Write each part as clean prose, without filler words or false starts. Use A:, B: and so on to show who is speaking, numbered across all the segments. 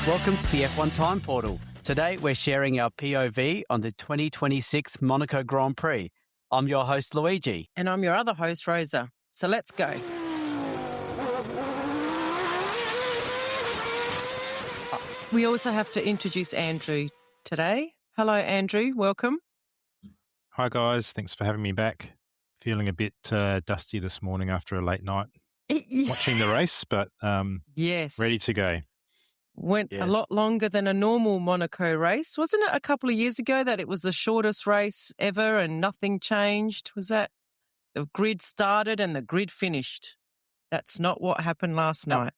A: Welcome to the F1 Time Portal. Today we're sharing our POV on the 2026 Monaco Grand Prix. I'm your host, Luigi.
B: And I'm your other host, Rosa. So let's go. We also have to introduce Andrew today. Hello, Andrew. Welcome.
C: Hi, guys. Thanks for having me back. Feeling a bit dusty this morning after a late night watching the race, but
B: yes,
C: ready to go.
B: Went a lot longer than a normal Monaco race. Wasn't it a couple of years ago that it was the shortest race ever and nothing changed? Was that the grid started and the grid finished? That's not what happened last night.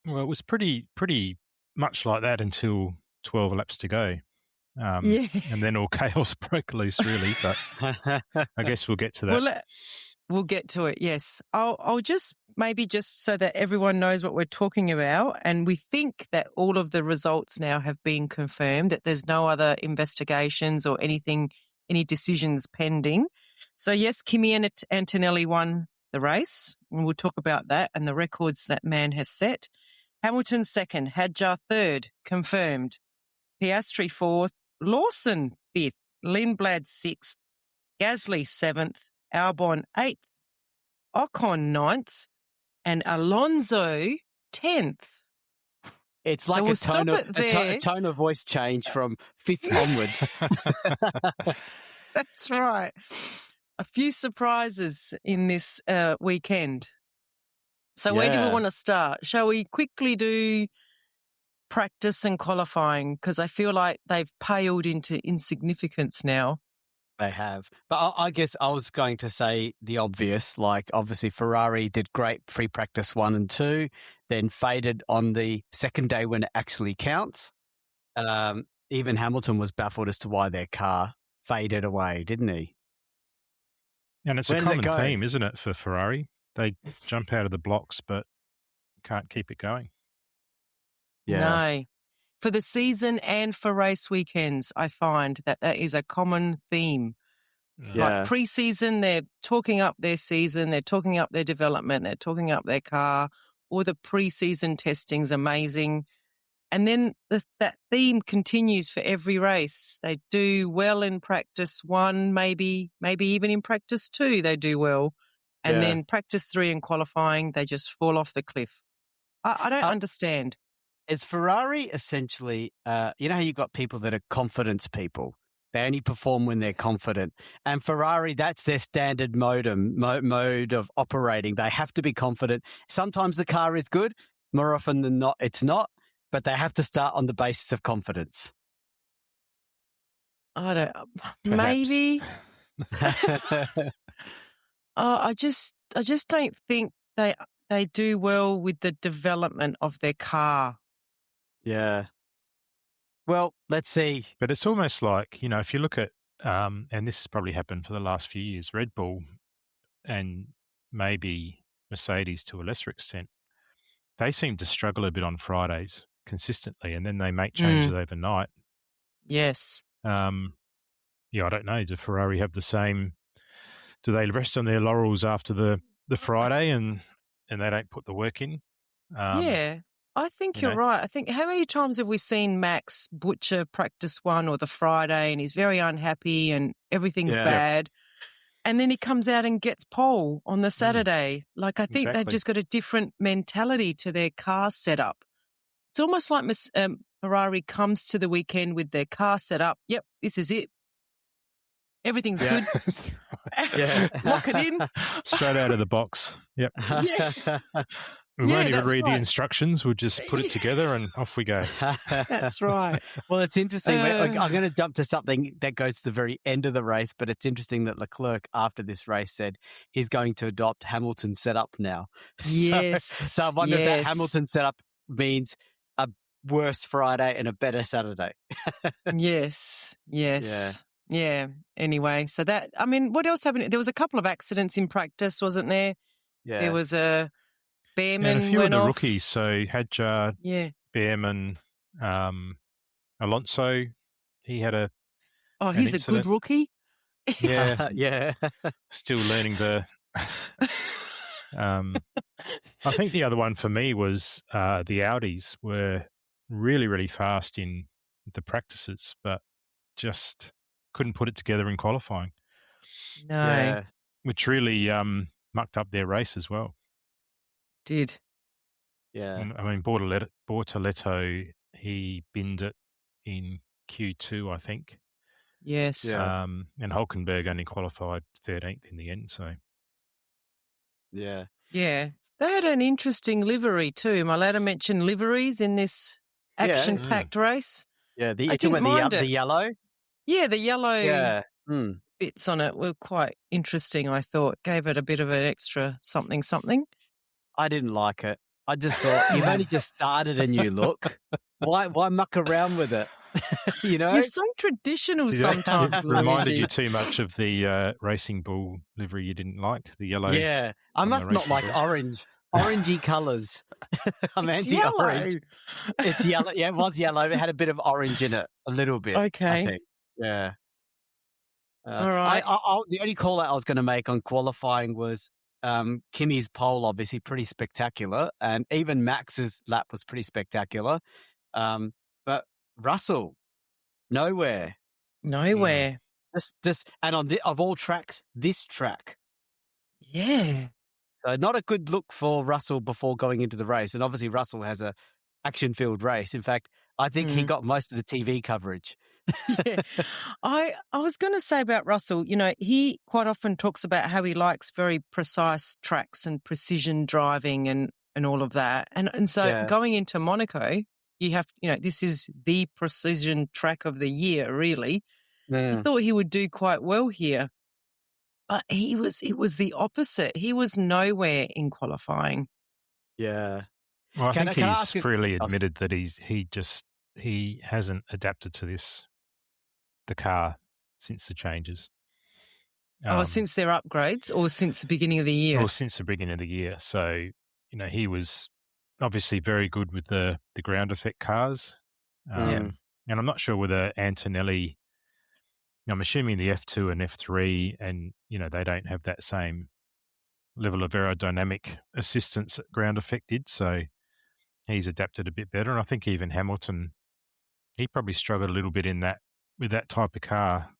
C: Well, it was pretty much like that until 12 laps to go. And then all chaos broke loose, really. But I guess we'll get to that.
B: We'll get to it, yes. I'll just so that everyone knows what we're talking about, and we think that all of the results now have been confirmed, that there's no other investigations or anything, any decisions pending. So yes, Kimi Antonelli won the race, and we'll talk about that and the records that man has set. Hamilton second, Hadjar third, confirmed. Piastri fourth, Lawson fifth, Lindblad sixth, Gasly seventh, Albon 8th, Ocon 9th, and Alonso 10th.
A: It's like a tone of voice change from 5th onwards.
B: That's right. A few surprises in this weekend. So where do we want to start? Shall we quickly do practice and qualifying? Because I feel like they've paled into insignificance now.
A: They have. But I guess I was going to say the obvious, like obviously Ferrari did great free practice 1 and 2, then faded on the second day when it actually counts. Even Hamilton was baffled as to why their car faded away, didn't he?
C: And it's a common theme, isn't it, for Ferrari? They jump out of the blocks but can't keep it going.
B: Yeah. No. For the season and for race weekends, I find that is a common theme. Yeah. Like pre-season, they're talking up their season, they're talking up their development, they're talking up their car, or the pre-season testing's amazing. And then that theme continues for every race. They do well in practice 1, maybe even in practice 2 they do well. And then practice 3 and qualifying, they just fall off the cliff. I don't understand.
A: Is Ferrari essentially, you know how you've got people that are confidence people? They only perform when they're confident. And Ferrari, that's their standard mode of operating. They have to be confident. Sometimes the car is good. More often than not, it's not. But they have to start on the basis of confidence.
B: I don't, maybe. I just don't think they do well with the development of their car.
A: Yeah. Well, let's see.
C: But it's almost like, if you look at, and this has probably happened for the last few years, Red Bull and maybe Mercedes to a lesser extent, they seem to struggle a bit on Fridays consistently, and then they make changes overnight.
B: Yes.
C: I don't know. Do Ferrari have the same? Do they rest on their laurels after the Friday and they don't put the work in?
B: Yeah. I think you're right. I think how many times have we seen Max butcher practice 1 or the Friday and he's very unhappy and everything's bad. And then he comes out and gets pole on the Saturday. Like I think they've just got a different mentality to their car setup. It's almost like Ferrari comes to the weekend with their car set up. Yep, this is it. Everything's good. Lock it in.
C: Straight out of the box. Yep.
B: Yeah.
C: We won't even read the instructions. We'll just put it together and off we go.
B: That's right.
A: Well, it's interesting. I'm going to jump to something that goes to the very end of the race, but it's interesting that Leclerc, after this race, said he's going to adopt Hamilton's setup now.
B: Yes.
A: So I wonder if that Hamilton setup means a worse Friday and a better Saturday.
B: Yes. Yeah. Anyway, so what else happened? There was a couple of accidents in practice, wasn't there? Yeah. There was a Behrman
C: and a few
B: went
C: of the
B: off.
C: rookies. So Hadjar, Behrman, Alonso, he had a.
B: Oh, he's a good rookie.
C: Yeah,
A: yeah.
C: Still learning the I think the other one for me was the Audis were really, really fast in the practices, but just couldn't put it together in qualifying.
B: No.
A: Yeah.
C: Which really mucked up their race as well.
B: Did.
A: Yeah.
C: I mean, Bortoletto, he binned it in Q2, I think.
B: Yes.
A: Yeah.
C: And Hulkenberg only qualified 13th in the end. So
A: Yeah.
B: Yeah. They had an interesting livery too. Am I allowed to mention liveries in this action-packed race?
A: Yeah.
B: I didn't mind
A: the
B: it.
A: yellow.
B: Yeah, the yellow
A: Yeah.
B: bits on it were quite interesting, I thought. Gave it a bit of an extra something.
A: I didn't like it. I just thought you've only just started a new look. Why muck around with it? You know,
B: You're so traditional
C: See, that
B: sometimes.
C: reminded
B: Luigi.
C: you too much of the Racing Bull livery you didn't like, the yellow.
A: Yeah, I
C: on the
A: must not
C: Racing
A: like
C: Bull.
A: orangey colours. I'm
B: It's
A: anti-orange.
B: yellow.
A: It's yellow. Yeah, it was yellow. It had a bit of orange in it, a little bit.
B: Okay.
A: I think. Yeah.
B: All right.
A: The only call out I was going to make on qualifying was Kimi's pole, obviously pretty spectacular, and even Max's lap was pretty spectacular. But Russell, nowhere. Just and of all tracks, this track.
B: Yeah.
A: So not a good look for Russell before going into the race. And obviously Russell has a action-filled race. In fact, I think he got most of the TV coverage.
B: Yeah. I was going to say about Russell, he quite often talks about how he likes very precise tracks and precision driving and all of that. And so going into Monaco, you have, this is the precision track of the year, really. I thought he would do quite well here. But it was the opposite. He was nowhere in qualifying.
A: Yeah.
C: Well, I think he's freely admitted that he hasn't adapted to the car since the changes.
B: Since their upgrades or since the beginning of the year?
C: Well, since the beginning of the year. So, he was obviously very good with the ground effect cars. And I'm not sure whether Antonelli, I'm assuming the F2 and F3 and, they don't have that same level of aerodynamic assistance that ground effect did. So he's adapted a bit better. And I think even Hamilton, he probably struggled a little bit with that type of car,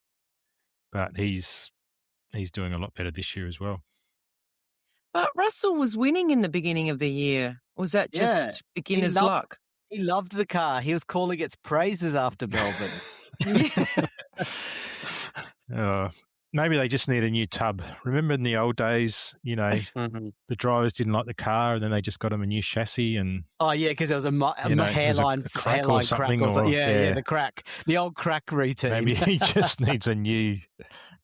C: but he's doing a lot better this year as well.
B: But Russell was winning in the beginning of the year. Was that just beginner's luck?
A: He loved the car. He was calling its praises after Melbourne.
C: Maybe they just need a new tub. Remember in the old days, the drivers didn't like the car, and then they just got them a new chassis. And
A: because there was a hairline crack or something. The crack, the old crack routine.
C: Maybe he just needs a new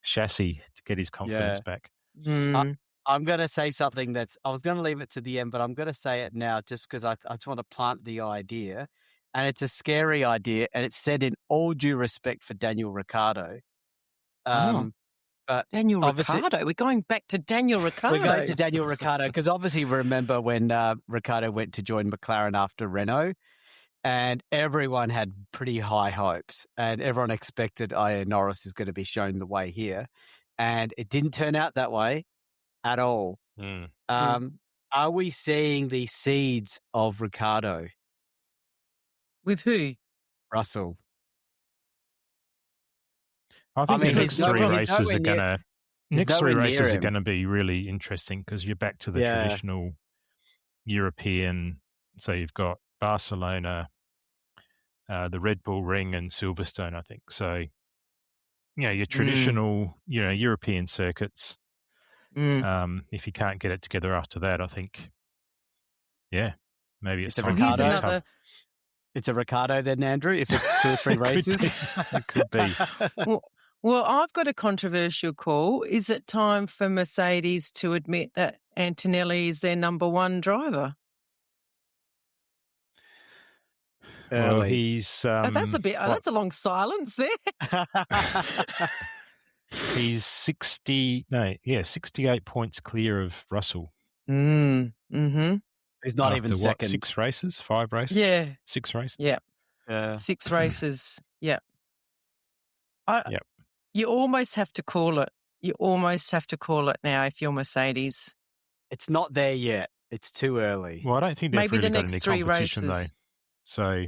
C: chassis to get his confidence back.
A: I'm going to say something I was going to leave it to the end, but I'm going to say it now just because I just want to plant the idea, and it's a scary idea, and it's said in all due respect for Daniel Ricciardo. But
B: Daniel Ricciardo? We're going back to Daniel Ricciardo.
A: We're going to Daniel Ricciardo because obviously remember when Ricciardo went to join McLaren after Renault, and everyone had pretty high hopes, and everyone expected Norris is going to be shown the way here, and it didn't turn out that way at all. Are we seeing the seeds of Ricciardo?
B: With who?
A: Russell.
C: I think the next three races are going to be really interesting because you're back to the traditional European. So you've got Barcelona, the Red Bull Ring, and Silverstone. I think so. Your traditional, European circuits. If you can't get it together after that, I think, maybe it's time to
A: Ricciardo. It's a Ricciardo then, Andrew, if it's 2 or 3 races.
C: It could be.
B: Well, I've got a controversial call. Is it time for Mercedes to admit that Antonelli is their number one driver?
C: Well, he's...
B: that's a long silence there.
C: He's 68 points clear of Russell.
A: He's not even second.
C: 6 races? 5 races?
B: Yeah.
C: 6 races?
B: Yeah. 6 races. Yeah. You almost have to call it. You almost have to call it now if you're Mercedes.
A: It's not there yet. It's too early.
C: Well, I don't think they've
B: Maybe the
C: really got
B: next
C: any
B: 3
C: competition though.
B: races.
C: So,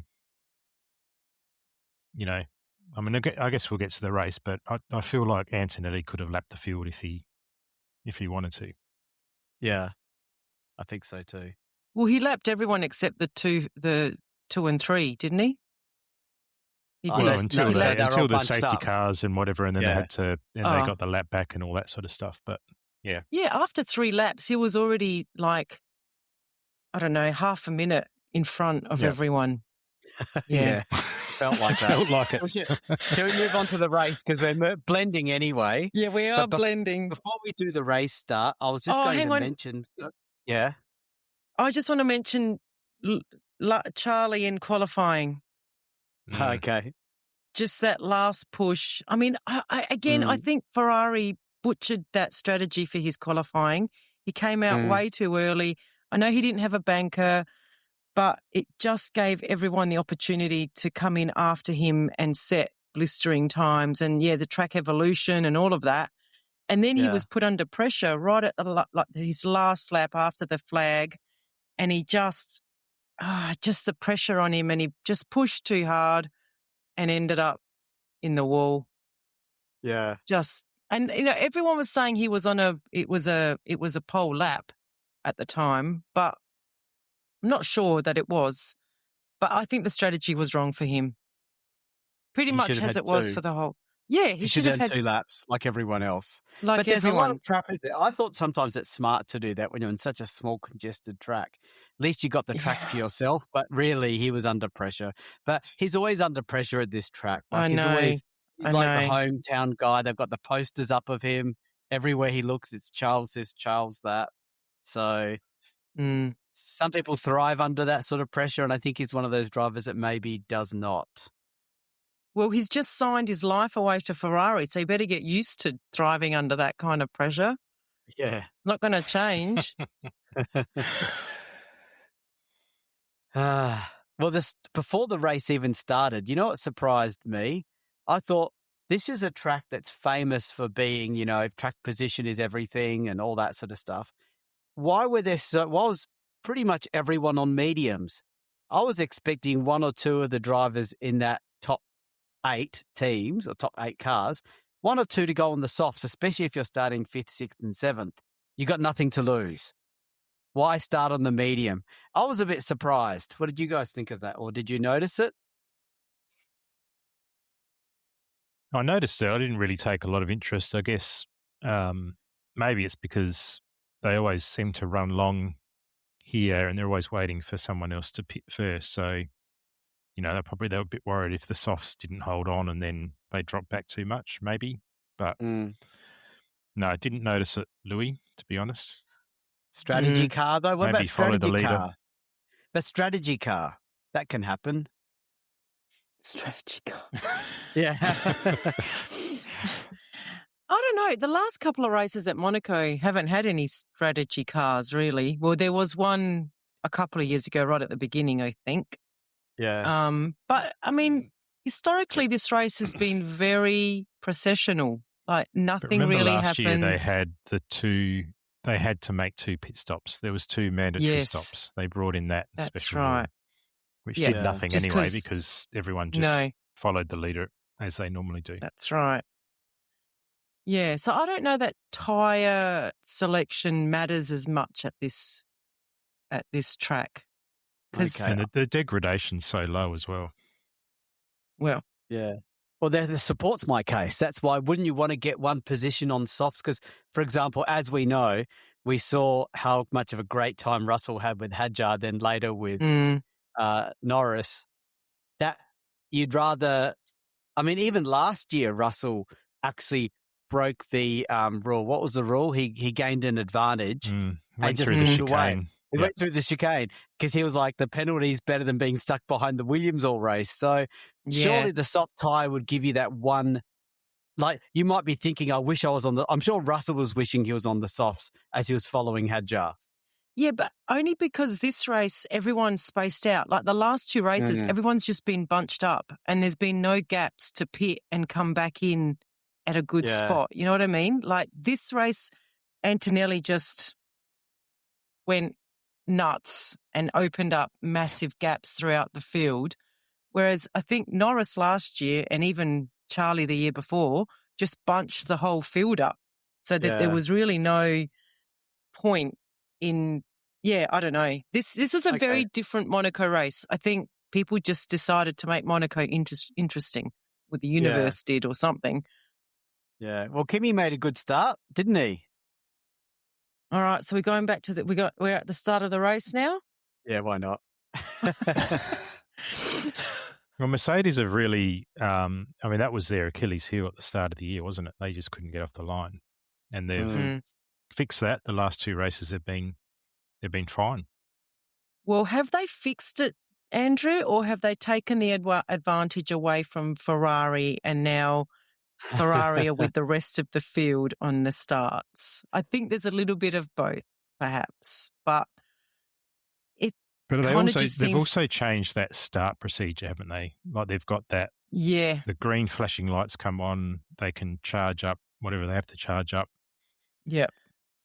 C: you know, I mean, I guess we'll get to the race, but I feel like Antonelli could have lapped the field if he wanted to.
A: Yeah, I think so too.
B: Well, he lapped everyone except the 2 and 3, didn't he? He
A: Oh,
B: did.
C: Well, until
A: they were all
C: the
A: bunched
C: safety
A: up.
C: cars and whatever, and then they
A: Yeah.
C: had to, and they got the lap back and all that sort of stuff. But yeah,
B: after 3 laps, he was already like, I don't know, half a minute in front of everyone. Yeah.
A: Felt like that.
C: Felt like it.
A: Shall we move on to the race? Because we're blending anyway.
B: Yeah, we are blending.
A: Before we do the race start, I was just going to mention. Yeah.
B: I just want to mention Charlie in qualifying.
A: Okay.
B: Just that last push. I mean, I think Ferrari butchered that strategy for his qualifying. He came out way too early. I know he didn't have a banker, but it just gave everyone the opportunity to come in after him and set blistering times and, the track evolution and all of that. And then he was put under pressure right at his last lap after the flag, and he just the pressure on him, and he just pushed too hard and ended up in the wall.
A: Yeah.
B: And everyone was saying he was it was a pole lap at the time, but I'm not sure that it was. But I think the strategy was wrong for him. Pretty much as it was for the whole. Yeah, he should have had
A: 2 laps like everyone else.
B: Like
A: but there's
B: everyone.
A: a lot of traffic there. I thought sometimes it's smart to do that when you're in such a small, congested track. At least you got the track to yourself, but really he was under pressure. But he's always under pressure at this track.
B: I know.
A: He's like the hometown guy. They've got the posters up of him. Everywhere he looks, it's Charles this, Charles that. So some people thrive under that sort of pressure, and I think he's one of those drivers that maybe does not.
B: Well, he's just signed his life away to Ferrari, so he better get used to thriving under that kind of pressure.
A: Yeah.
B: Not going to change.
A: Well, before the race even started, you know what surprised me? I thought this is a track that's famous for being, track position is everything and all that sort of stuff. Why was pretty much everyone on mediums? I was expecting 1 or 2 of the drivers in that top 8 teams or top 8 cars, 1 or 2 to go on the softs, especially if you're starting 5th, 6th and 7th. You got nothing to lose. Why start on the medium? I was a bit surprised. What did you guys think of that? Or did you notice it?
C: I noticed it. I didn't really take a lot of interest. I guess maybe it's because they always seem to run long here and they're always waiting for someone else to pit first. So, they were a bit worried if the softs didn't hold on and then they dropped back too much, maybe. But no, I didn't notice it, Louis, to be honest.
A: Strategy car, though? What
C: maybe
A: about strategy car?
C: Leader.
A: The strategy car. That can happen.
B: Strategy car.
A: Yeah.
B: I don't know. The last couple of races at Monaco haven't had any strategy cars, really. Well, there was one a couple of years ago, right at the beginning, I think.
A: Yeah.
B: But, I mean, historically, this race has been very processional. Like, nothing really happens.
C: Last year they had they had to make 2 pit stops. There was 2 mandatory stops. They brought in that special rule, which did nothing anyway because everyone just followed the leader as they normally do.
B: That's right. Yeah, so I don't know that tyre selection matters as much at this track.
C: And the degradation's so low as well.
B: Well.
A: Yeah. Well, the support's my case. That's why wouldn't you want to get one position on softs? Because, for example, as we know, we saw how much of a great time Russell had with Hadjar, then later with Norris. That you'd rather, I mean, even last year, Russell actually broke the rule. What was the rule? He gained an advantage and just moved away. He went through the chicane because he was like, the penalty is better than being stuck behind the Williams all race. So surely the soft tyre would give you that one. Like, you might be thinking, I wish I was on I'm sure Russell was wishing he was on the softs as he was following Hadjar.
B: Yeah, but only because this race, everyone's spaced out. Like the last 2 races, everyone's just been bunched up and there's been no gaps to pit and come back in at a good spot. You know what I mean? Like this race, Antonelli just went nuts and opened up massive gaps throughout the field. Whereas I think Norris last year and even Charlie the year before just bunched the whole field up so that there was really no point in, I don't know. This was a very different Monaco race. I think people just decided to make Monaco interesting, or the universe did or something.
A: Yeah. Well, Kimi made a good start, didn't he?
B: All right, so we're going back to we're at the start of the race now?
A: Yeah, why not?
C: Well, Mercedes have really, that was their Achilles heel at the start of the year, wasn't it? They just couldn't get off the line. And they've fixed that. The last two races they've been fine.
B: Well, have they fixed it, Andrew, or have they taken the advantage away from Ferrari and now Ferrari are with the rest of the field on the starts? I think there's a little bit of both, perhaps, but
C: they've also changed that start procedure, haven't they? Like they've got that.
B: Yeah.
C: The green flashing lights come on. They can charge up whatever they have to charge up.
B: Yeah.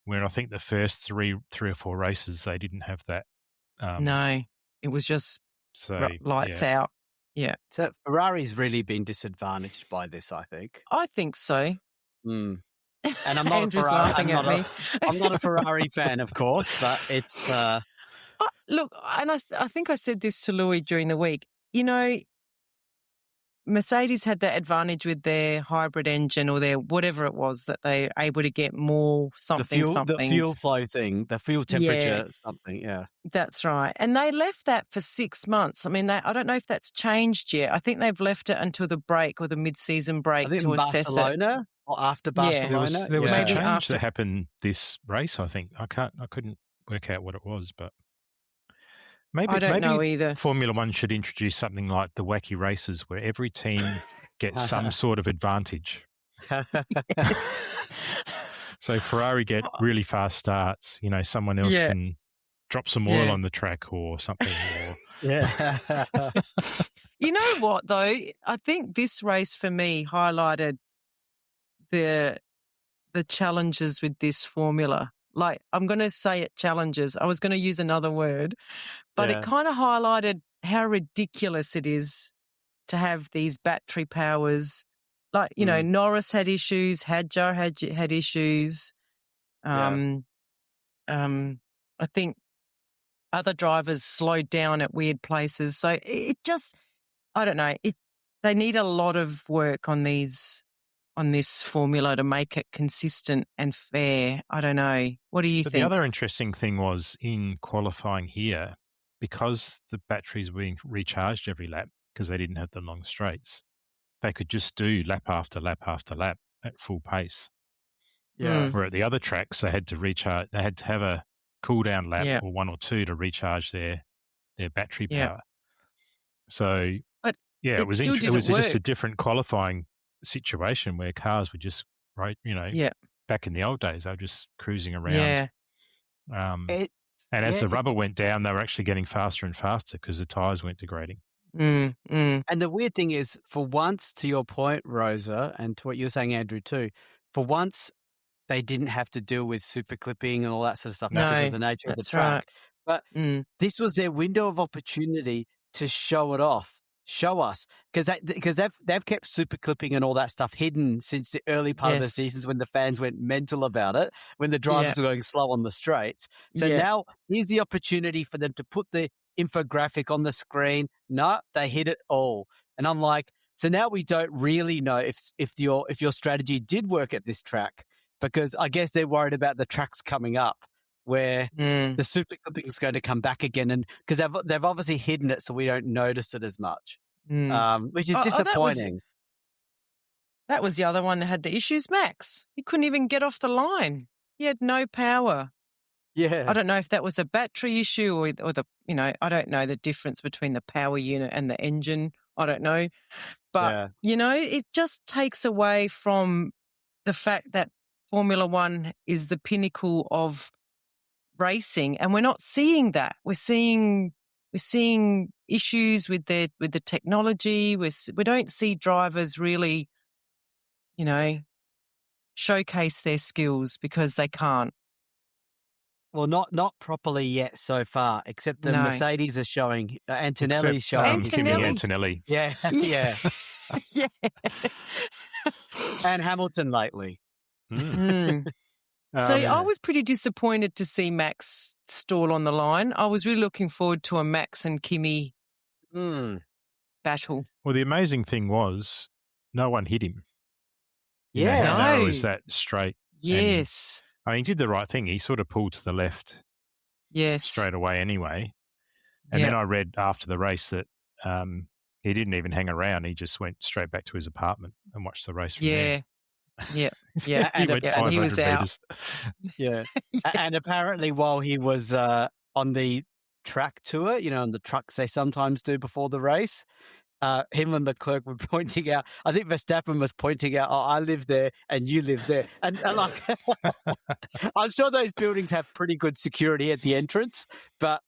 C: Where I think the first three or four races they didn't have that.
B: No, it was just lights out. Yeah.
A: So Ferrari's really been disadvantaged by this, I think.
B: I think so.
A: And I'm not
B: Andrew's laughing at me.
A: I'm not a Ferrari fan, of course, but it's.
B: Look, and I think I said this to Louis during the week. You know, Mercedes had that advantage with their hybrid engine or their whatever it was that they're able to get more something.
A: The fuel flow thing, the fuel temperature something, yeah.
B: That's right. And they left that for 6 months. I mean, I don't know if that's changed yet. I think they've left it until the break or the mid-season break to assess
A: Barcelona,
B: it.
A: Or after Barcelona?
C: There was a change that happened this race, I think. I couldn't work out what it was, but maybe
B: I don't know either.
C: Formula One should introduce something like the wacky races where every team gets some sort of advantage. So Ferrari get really fast starts. You know, someone else can drop some oil on the track or something.
B: You know what, though? I think this race for me highlighted the challenges with this formula. Like, I'm going to say it challenges. I was going to use another word, but it kind of highlighted how ridiculous it is to have these battery powers. Like, you know, Norris had issues, Hadjar had issues. I think other drivers slowed down at weird places. So it just, I don't know. They need a lot of work on this formula to make it consistent and fair. I don't know. What do you think?
C: The other interesting thing was in qualifying here, because the batteries were being recharged every lap because they didn't have the long straights, they could just do lap after lap after lap at full pace.
A: Yeah.
C: Where at the other tracks, they had to recharge. They had to have a cool down lap or one or two to recharge their battery power. So,
B: but
C: it was just a different qualifying situation where cars were just back in the old days, they were just cruising around. And as the rubber went down, they were actually getting faster and faster because the tyres weren't degrading.
A: And the weird thing is, for once, to your point, Rosa, and to what you're saying, Andrew, too, for once, they didn't have to deal with super clipping and all that sort of stuff because of the nature of the track.
B: Right.
A: But this was their window of opportunity to show it off. Show us, because they've kept super clipping and all that stuff hidden since the early part of the seasons when the fans went mental about it, when the drivers were going slow on the straights. So now here's the opportunity for them to put the infographic on the screen. No, they hit it all, and I'm like, so now we don't really know if your strategy did work at this track, because I guess they're worried about the tracks coming up where the super clipping is going to come back again, and because they've obviously hidden it so we don't notice it as much, which is disappointing.
B: That was the other one that had the issues. Max, he couldn't even get off the line. He had no power.
A: Yeah,
B: I don't know if that was a battery issue or the I don't know the difference between the power unit and the engine. I don't know, but it just takes away from the fact that Formula One is the pinnacle of racing, and we're not seeing that. We're seeing issues with the technology. We don't see drivers really, showcase their skills because they can't.
A: Well, not properly yet so far, except the
B: No.
A: Mercedes are showing, Antonelli's
C: Except,
A: showing.
C: Kimi
B: Antonelli.
C: Antonelli.
A: Yeah, yeah.
B: Yeah.
A: And Hamilton lately.
B: Mm. So I was pretty disappointed to see Max stall on the line. I was really looking forward to a Max and Kimi battle.
C: Well, the amazing thing was no one hit him. You know,
A: Yeah.
C: how narrow
B: No.
C: is that straight?
B: Yes.
C: I mean, he did the right thing. He sort of pulled to the left
B: Yes.
C: straight away anyway. And then I read after the race that he didn't even hang around. He just went straight back to his apartment and watched the race from there.
B: Yeah.
C: He went 500
B: he was out.
C: meters.
A: Yeah. And apparently while he was on the track tour, you know, on the trucks they sometimes do before the race, him and the clerk were pointing out, I think Verstappen was pointing out, I live there and you live there. And like, I'm sure those buildings have pretty good security at the entrance, but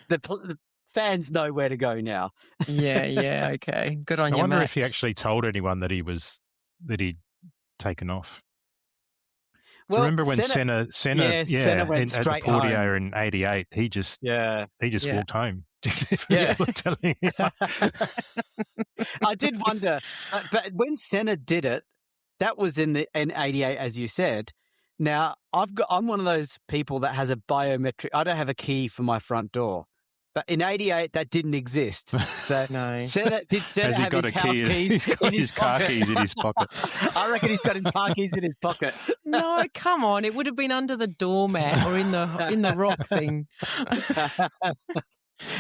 A: the fans know where to go now.
B: Yeah, okay. Good on you,
C: I wonder
B: Max.
C: if he actually told anyone that he'd taken off. So remember when Senna
A: went
C: at
A: straight
C: the Portier
A: home.
C: in '88, he just walked home. Telling
A: I did wonder, but when Senna did it, that was in '88, as you said. Now I'm one of those people that has a biometric. I don't have a key for my front door, but in '88 that didn't exist. So
B: no.
A: Senna
C: Has he
A: have
C: got
A: his
C: a
A: house
C: key?
A: keys
C: He's got
A: in
C: his car
A: pocket.
C: keys in his pocket.
A: I reckon he's got his car keys in his pocket.
B: No, come on. It would have been under the doormat or in the rock thing.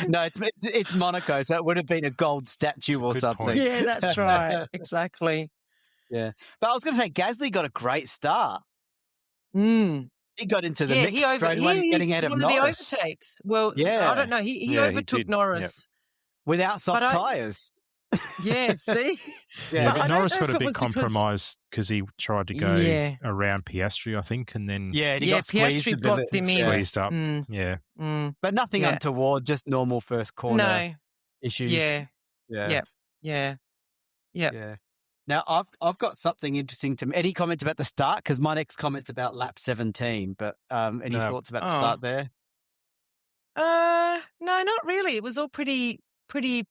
A: No, it's Monaco, so it would have been a gold statue or something.
C: point.
B: Yeah, that's right. Exactly.
A: Yeah. But I was going to say, Gasly got a great start.
B: Mm.
A: He got into the mix straight away, getting out of
B: one
A: Norris.
B: Of the overtakes. Well,
A: Yeah.
B: I don't know. He
C: Yeah,
B: overtook
C: he did.
B: Norris.
A: Without soft tyres.
B: Yeah, see?
A: Yeah.
B: But I don't
C: Norris
B: know
C: got
B: if
C: a
B: it
C: bit
B: was because-
C: compromised because he tried to go around Piastri, I think, and then
A: Yeah, he got squeezed
B: Piastri
A: a bit.
B: blocked him in.
C: squeezed up.
B: Mm.
C: Yeah.
B: Mm.
A: But nothing untoward, just normal first corner issues.
B: Yeah.
A: Yeah.
B: Yeah.
A: Now, I've got something interesting to... Any comments about the start? Because my next comment's about lap 17, but any thoughts about the start there?
B: No, not really. It was all pretty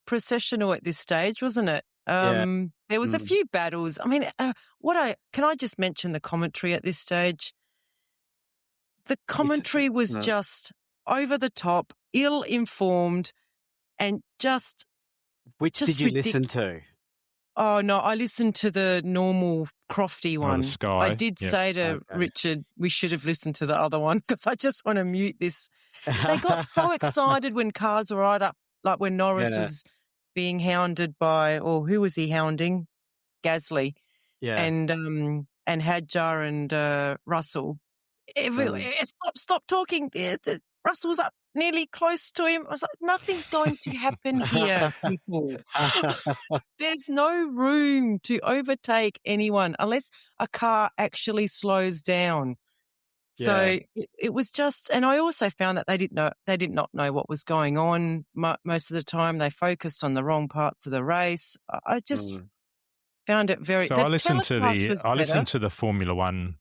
B: processional at this stage, wasn't it? There was a few battles. I mean, can I just mention the commentary at this stage? The commentary was just over the top, ill-informed, and just...
A: Which did you listen to?
B: Oh, no, I listened to the normal Crofty one.
C: The Sky.
B: I did say to Richard, we should have listened to the other one because I just want to mute this. They got so excited when cars were right up, like when Norris was being hounded by, or who was he hounding? Gasly.
A: Yeah.
B: And Hadjar and Russell. Stop talking. Russell's up nearly close to him. I was like, nothing's going to happen here, people. There's no room to overtake anyone unless a car actually slows down. So it was just, and I also found that they did not know what was going on most of the time. They focused on the wrong parts of the race. I just found it very.
C: So I listened to the Formula One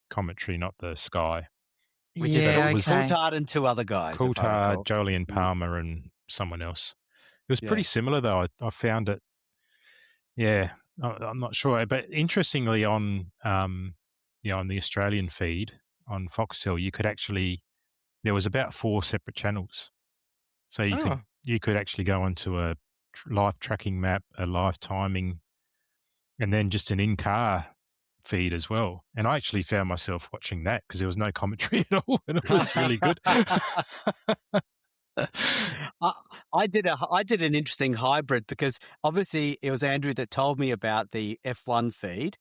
C: commentary, not the Sky.
A: Which is Coulthard and two other guys.
C: Coulthard, Jolyon Palmer, and someone else. It was pretty similar, though. I found it. Yeah, I'm not sure, but interestingly, on the Australian feed on Foxtel, there was about 4 separate channels, so you could actually go onto a live tracking map, a live timing, and then just an in-car feed as well. And I actually found myself watching that because there was no commentary at all, and it was really good.
A: I did an interesting hybrid because obviously it was Andrew that told me about the F1 feed,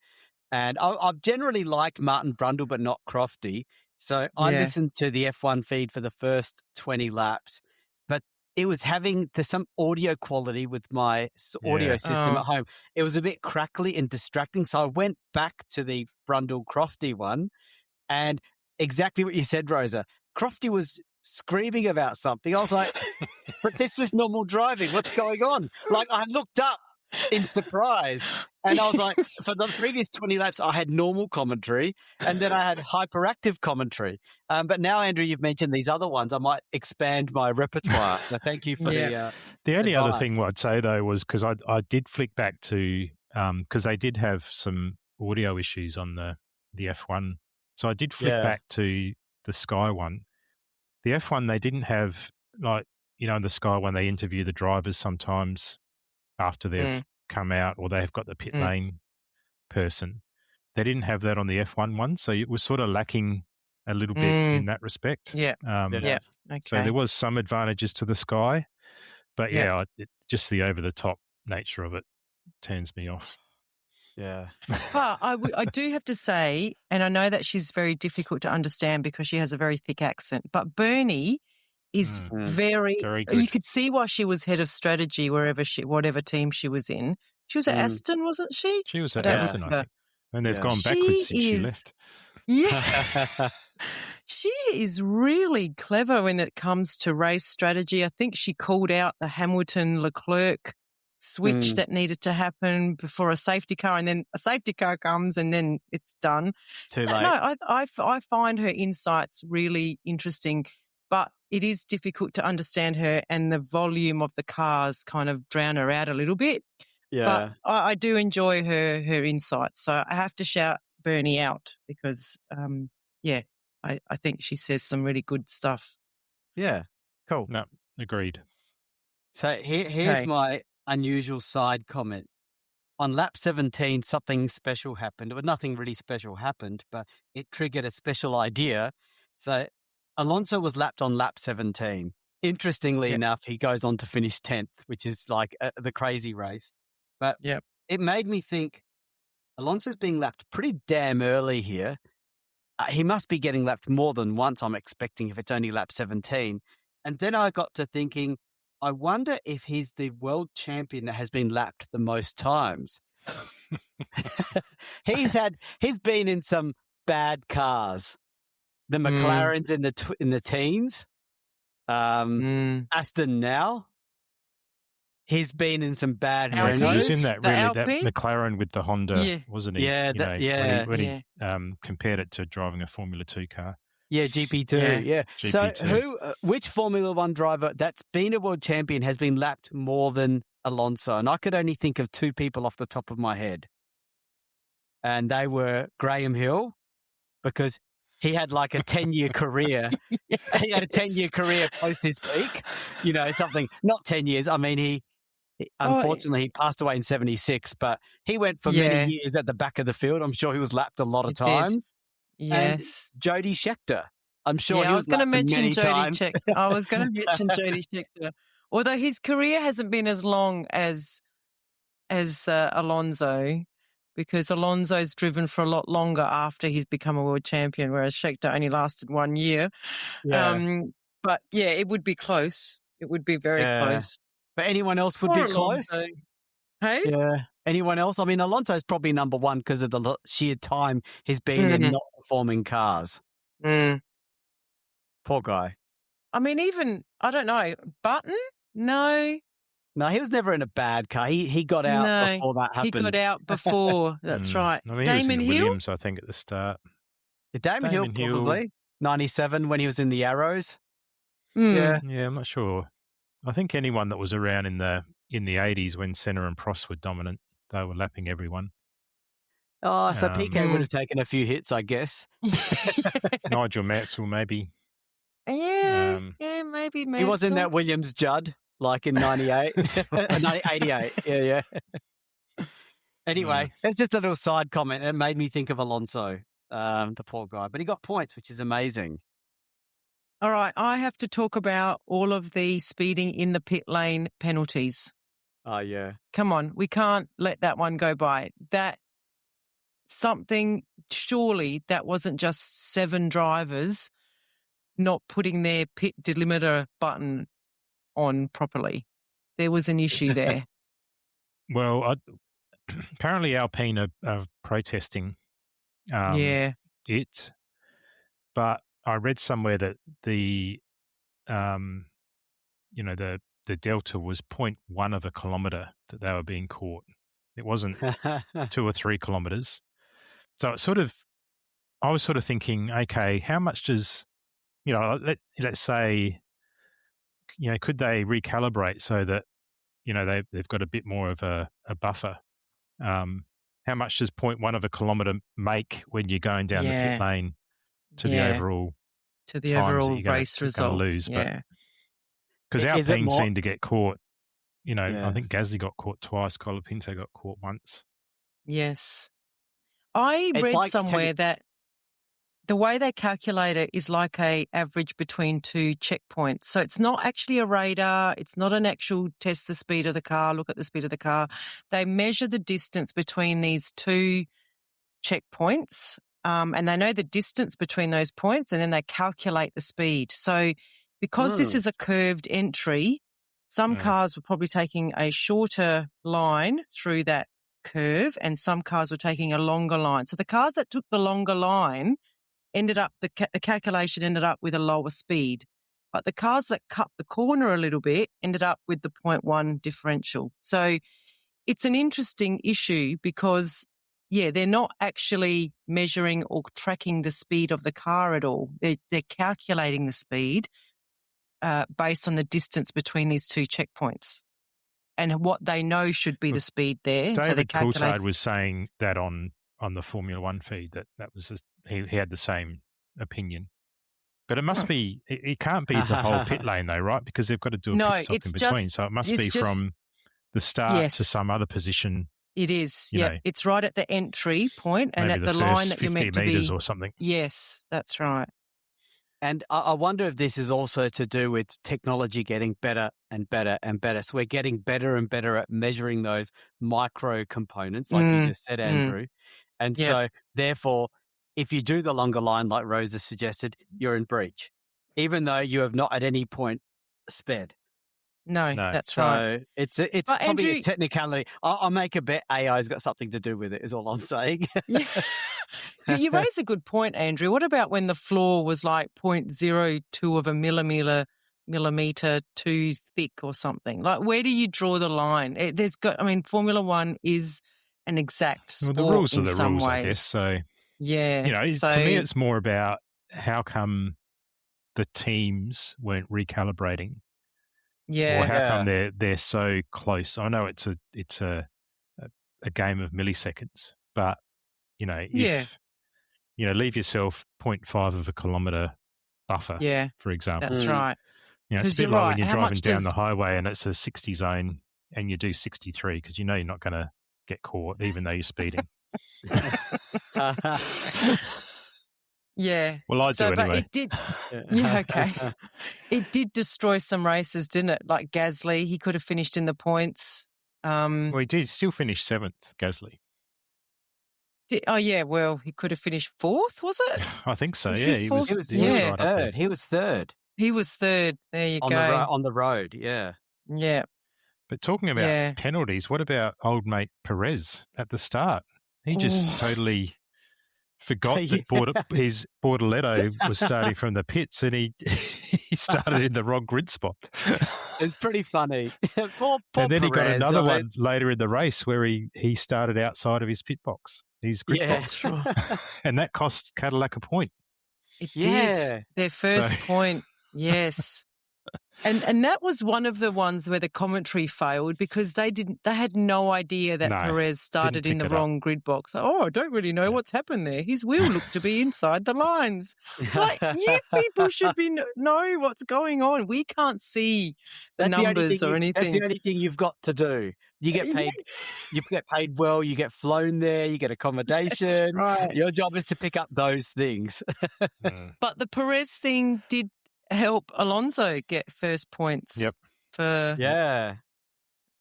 A: and I've generally liked Martin Brundle but not Crofty, so I listened to the F1 feed for the first 20 laps, but it was having some audio quality with my audio system at home. It was a bit crackly and distracting, so I went back to the Brundle-Crofty one, and exactly what you said, Rosa. Crofty was screaming about something. I was like, but this is normal driving. What's going on? Like, I looked up in surprise. And I was like, for the previous 20 laps, I had normal commentary and then I had hyperactive commentary. But now, Andrew, you've mentioned these other ones. I might expand my repertoire. So thank you for the
C: only other
A: advice.
C: thing I'd say, though, was because I did flick back to because they did have some audio issues on the F1. So I did flick back to the Sky one. The F1, they didn't have, like, in the Sky one, they interview the drivers sometimes after they've come out or they've got the pit lane person. They didn't have that on the F1 one, so it was sort of lacking a little bit in that respect.
B: Yeah. Okay.
C: So there was some advantages to the Sky, but just the over-the-top nature of it turns me off.
A: Yeah.
B: But I do have to say, and I know that she's very difficult to understand because she has a very thick accent, but Bernie is very good. You could see why she was head of strategy whatever team she was in. She was at Aston, wasn't she?
C: She was at Aston, I think. And they've gone backwards since she left.
B: Yeah. She is really clever when it comes to race strategy. I think she called out the Hamilton-Leclerc switch that needed to happen before a safety car, and then a safety car comes and then it's done.
A: Too late.
B: No, I find her insights really interesting, but it is difficult to understand her, and the volume of the cars kind of drown her out a little bit.
A: Yeah.
B: But I do enjoy her insights. So I have to shout Bernie out because, I think she says some really good stuff.
A: Yeah. Cool.
C: No, agreed.
A: So here's my unusual side comment. On lap 17, something special happened. Well, nothing really special happened, but it triggered a special idea. So Alonso was lapped on lap 17. Interestingly enough, he goes on to finish 10th, which is like the crazy race. But it made me think Alonso's being lapped pretty damn early here. He must be getting lapped more than once, I'm expecting, if it's only lap 17. And then I got to thinking, I wonder if he's the world champion that has been lapped the most times. He's been in some bad cars. The McLarens in the teens. Aston now. He's been in some bad Renaults.
C: He was in that McLaren with the Honda, wasn't he?
A: Yeah,
C: when he compared it to driving a Formula 2 car.
A: Yeah, GP2. Yeah.
C: GP2.
A: So which Formula 1 driver that's been a world champion has been lapped more than Alonso? And I could only think of two people off the top of my head. And they were Graham Hill, because he had like a 10-year career. He had a 10-year career post his peak. Something, not 10 years. I mean, unfortunately, he passed away in 76, but he went for many years at the back of the field. I'm sure he was lapped a lot of times.
B: Yes.
A: And Jody Scheckter. I'm sure he was
B: going to mention
A: many times.
B: I was going to mention Jody Scheckter. Although his career hasn't been as long as Alonso, because Alonso's driven for a lot longer after he's become a world champion, whereas Scheckter only lasted 1 year.
A: Yeah.
B: But it would be close. It would be very close.
A: But anyone else would be close?
B: Hey?
A: Yeah. Anyone else? I mean, Alonso's probably number one because of the sheer time he's been in not performing cars. Poor guy.
B: I mean, even, I don't know, Button? No.
A: No, he was never in a bad car. He got out before that happened.
B: He got out before. That's right.
C: I mean, Damon Hill? Williams, I think, at the start.
A: Damon Hill, probably. 97 when he was in the Arrows.
C: Yeah, I'm not sure. I think anyone that was around in the 80s when Senna and Prost were dominant, they were lapping everyone.
A: Oh, so PK would have taken a few hits, I guess.
C: Nigel Mansell, maybe.
B: Yeah, maybe Mansell.
A: He was in that Williams Judd, like in 98. 88, yeah. Anyway, it's just a little side comment. It made me think of Alonso, the poor guy. But he got points, which is amazing.
B: All right, I have to talk about all of the speeding in the pit lane penalties.
A: Oh, yeah.
B: Come on, we can't let that one go by. Surely that wasn't just 7 drivers not putting their pit delimiter button on properly. There was an issue there.
C: Well, apparently Alpine are protesting it, but I read somewhere that the the delta was 0.1 of a kilometre that they were being caught. It wasn't 2 or 3 kilometres. So it I was sort of thinking, okay, how much does, let's say, could they recalibrate so that, they've got a bit more of a buffer? How much does 0.1 of a kilometre make when you're going down the pit lane to the overall
B: to the
C: times
B: overall
C: that you're
B: race result?
C: going to lose?
B: Yeah.
C: Because Alpine seemed to get caught.
A: Yeah.
C: I think Gasly got caught twice. Colapinto got caught once.
B: Yes. I read
A: like
B: somewhere that the way they calculate it is like a average between two checkpoints. So it's not actually a radar. It's not an actual test the speed of the car, look at the speed of the car. They measure the distance between these two checkpoints, and they know the distance between those points, and then they calculate the speed. So because this is a curved entry, some cars were probably taking a shorter line through that curve, and some cars were taking a longer line. So the cars that took the longer line ended up, the calculation ended up with a lower speed. But the cars that cut the corner a little bit ended up with the 0.1 differential. So it's an interesting issue because, they're not actually measuring or tracking the speed of the car at all. They're calculating the speed based on the distance between these two checkpoints and what they know should be the speed there.
C: David Coulthard was saying that on the Formula One feed that was he had the same opinion. But it must be, it can't be the whole pit lane though, right? Because they've got to do a pit stop in between. So it must be from the start to some other position.
B: It is. Yeah. It's right at the entry point and at the line that you're meant to be. 50
C: metres or something.
B: Yes, that's right.
A: And I wonder if this is also to do with technology getting better and better and better. So we're getting better and better at measuring those micro components, like you just said, Andrew. And so, therefore, if you do the longer line, like Rosa suggested, you're in breach, even though you have not at any point sped.
B: No, that's right.
A: So it's probably Andrew, a technicality. I'll make a bet AI's got something to do with it, is all I'm saying.
B: You raise a good point, Andrew. What about when the floor was like 0.02 of a millimeter too thick or something? Like, where do you draw the line? Formula One is an exact sport.
C: Well, the rules are the
B: some
C: rules,
B: ways.
C: I guess. So,
B: to
C: me, it's more about how come the teams weren't recalibrating. Or how come they're so close? I know it's a game of milliseconds, but if leave yourself 0.5 of a kilometre buffer, for example.
B: That's right.
C: It's a bit like when you're driving down the highway and it's a 60 zone and you do 63 because you're not going to get caught even though you're speeding.
B: Yeah.
C: Well, I do anyway.
B: But it did. Okay. It did destroy some races, didn't it? Like Gasly, he could have finished in the points.
C: Well, he did still finish 7th, Gasly.
B: Well, he could have finished 4th, was it?
C: I think so.
A: He was third. He was third.
B: He was third. There you go.
A: On the road, yeah.
B: Yeah.
C: But talking about penalties, what about old mate Perez at the start? He just totally forgot that his Bortoletto was starting from the pits and he started in the wrong grid spot.
A: It's pretty funny. Poor
C: and then
A: Perez,
C: he got another one later in the race where he started outside of his pit box, his grid box.
B: That's right.
C: And that cost Cadillac a point.
B: It did. Their first point, yes. And that was one of the ones where the commentary failed because they had no idea that Perez started in the wrong grid box. I don't really know what's happened there. His wheel looked to be inside the lines. Like, you people should know what's going on. We can't see the numbers or anything.
A: That's the only thing you've got to do. You get paid. You get paid well. You get flown there. You get accommodation.
B: That's right.
A: Your job is to pick up those things.
B: But the Perez thing did help Alonso get first points for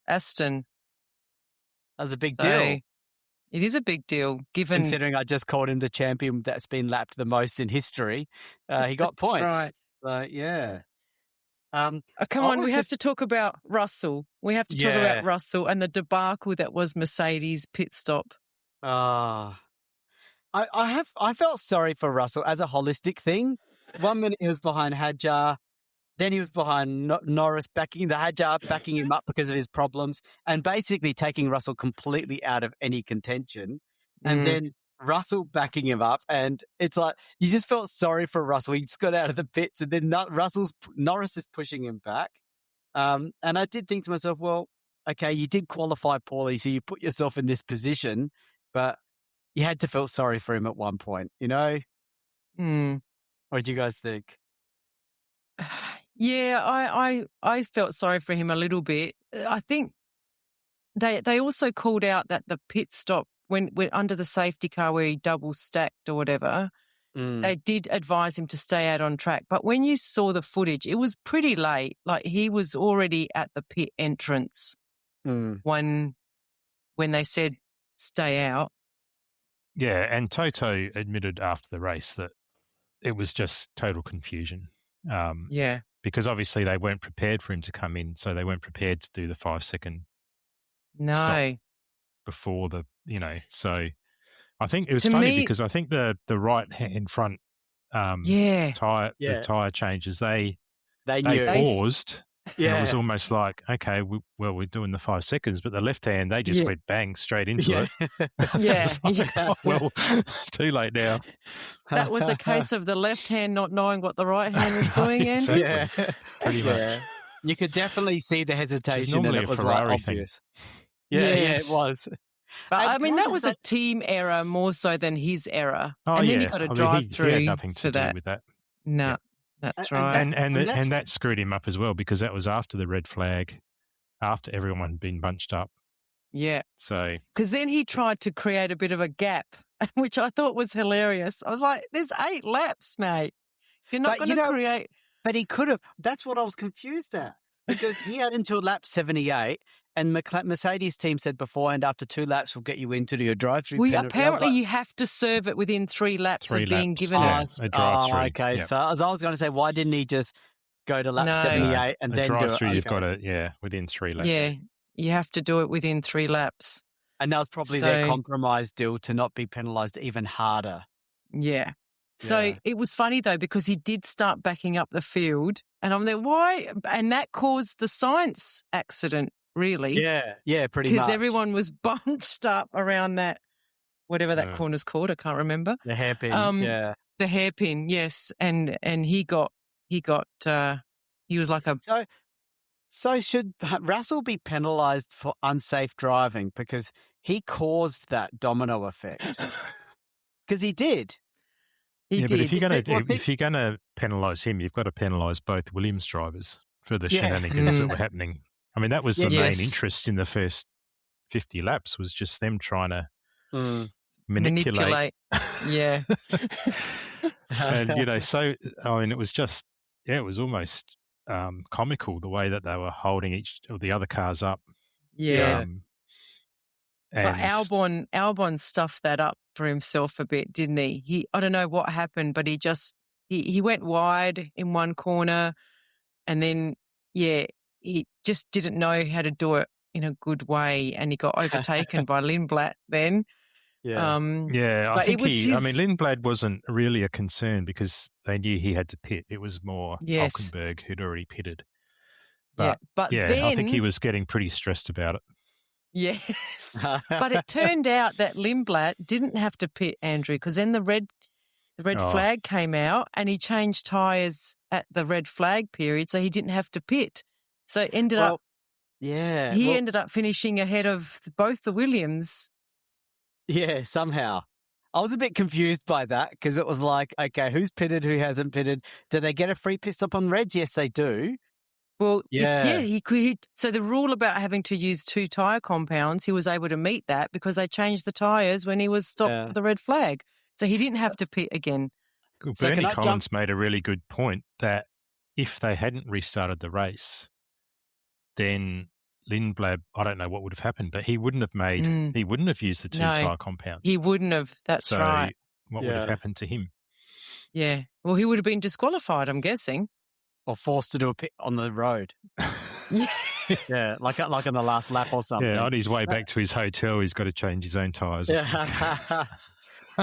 B: Aston.
A: That was a big deal.
B: It is a big deal,
A: considering I just called him the champion that's been lapped the most in history. He got points.
B: Right.
A: So, yeah.
B: Come on, we have to talk about Russell. We have to talk about Russell and the debacle that was Mercedes' pit stop.
A: I felt sorry for Russell as a holistic thing. 1 minute he was behind Hadjar, Then he was behind Norris, backing the Hadjar, backing him up because of his problems, and basically taking Russell completely out of any contention. And then Russell backing him up, and it's like you just felt sorry for Russell. He just got out of the pits, and then Norris is pushing him back. And I did think to myself, well, okay, you did qualify poorly, so you put yourself in this position, but you had to feel sorry for him at one point, you know? What did you guys think?
B: Yeah, I felt sorry for him a little bit. I think they also called out that the pit stop when under the safety car where he double stacked or whatever, they did advise him to stay out on track. But when you saw the footage, it was pretty late. Like he was already at the pit entrance when they said stay out.
C: Yeah, and Toto admitted after the race that it was just total confusion.
B: Yeah.
C: Because obviously they weren't prepared for him to come in, so they weren't prepared to do the 5-second stop before the, so I think it was funny because I think the right hand front tire changes, they paused. And it was almost like, okay, we're doing the 5 seconds, but the left hand, they just went bang straight into it. Well, too late now.
B: That was a case of the left hand not knowing what the right hand was doing, Andrew.
C: Exactly. Pretty much.
A: You could definitely see the hesitation, and it was
C: Ferrari
A: obvious. It was.
B: But I mean, that was a team error more so than his error.
C: Oh,
B: and then you got to drive through.
C: He had nothing to do with that.
B: No. That's right.
C: And that screwed him up as well because that was after the red flag, after everyone had been bunched up.
B: Yeah.
C: So.
B: Because then he tried to create a bit of a gap, which I thought was hilarious. I was like, there's 8 laps, mate. You're not going to create.
A: But he could have. That's what I was confused at. Because he had until lap 78, and Mercedes team said beforehand after 2 laps we'll get you into your drive-through penalty.
B: Apparently you have to serve it within 3 laps of being given it.
C: A drive-through.
A: Okay.
C: Yep.
A: So as I was going to say, why didn't he just go to lap 78 and then do it?
C: Drive-through, you've got to, within 3 laps.
B: Yeah, you have to do it within 3 laps.
A: And that was probably their compromise deal to not be penalised even harder.
B: Yeah. So it was funny, though, because he did start backing up the field. And I'm there, why? And that caused the science accident, really.
A: Yeah, pretty much.
B: Because everyone was bunched up around that, whatever that corner's called, I can't remember.
A: The hairpin,
B: The hairpin, yes. And he was like a...
A: So should Russell be penalised for unsafe driving because he caused that domino effect? Because he did.
B: He did.
C: But if you're going to penalise him, you've got to penalise both Williams drivers for the shenanigans that were happening. I mean, that was the main interest in the first 50 laps was just them trying to manipulate.
B: Yeah.
C: And, so, I mean, it was just, it was almost comical the way that they were holding each of the other cars up.
B: Yeah. But Albon stuffed that up for himself a bit, didn't he? I don't know what happened, but he went wide in one corner and then, he just didn't know how to do it in a good way and he got overtaken by Lindblad then.
C: I think Lindblad wasn't really a concern because they knew he had to pit. It was more Hulkenberg who'd already pitted. But then, I think he was getting pretty stressed about it.
B: Yes. But it turned out that Lindblad didn't have to pit, Andrew, because then the red flag came out and he changed tyres at the red flag period, so he didn't have to pit. So it ended up ended up finishing ahead of both the Williams.
A: Yeah, somehow. I was a bit confused by that because it was like, okay, who's pitted, who hasn't pitted? Do they get a free pit stop on reds? Yes, they do.
B: Well, he could. So the rule about having to use 2 tyre compounds, he was able to meet that because they changed the tyres when he was stopped for the red flag. So he didn't have to pit again.
C: Well, Bernie Collins made a really good point that if they hadn't restarted the race, then Lindblad, I don't know what would have happened, but he wouldn't have used the 2 tyre compounds.
B: He wouldn't have. That's right.
C: What would have happened to him?
B: Yeah. Well, he would have been disqualified, I'm guessing.
A: Or forced to do a pit on the road. Like on the last lap or something.
C: Yeah, on his way back to his hotel, he's got to change his own tyres.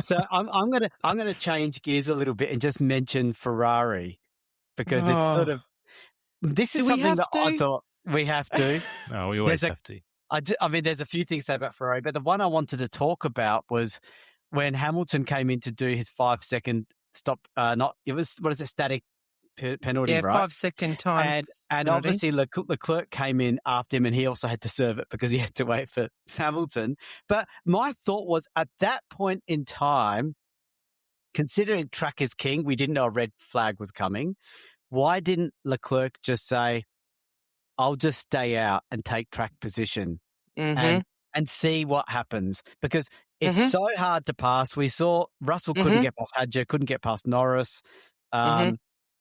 A: So I'm gonna change gears a little bit and just mention Ferrari because it's sort of This is
B: Do we
A: something
B: have
A: that I
B: to?
A: thought we have to.
C: No, we always have to.
A: I mean, there's a few things to say about Ferrari, but the one I wanted to talk about was when Hamilton came in to do his 5-second stop. It was, what is it, static penalty,
B: Yeah,
A: right?
B: 5-second time
A: And
B: penalty.
A: obviously Leclerc came in after him, and he also had to serve it because he had to wait for Hamilton. But my thought was, at that point in time, considering track is king, we didn't know a red flag was coming. Why didn't Leclerc just say, I'll just stay out and take track position and see what happens? Because it's so hard to pass. We saw Russell couldn't get past Hadjar, couldn't get past Norris.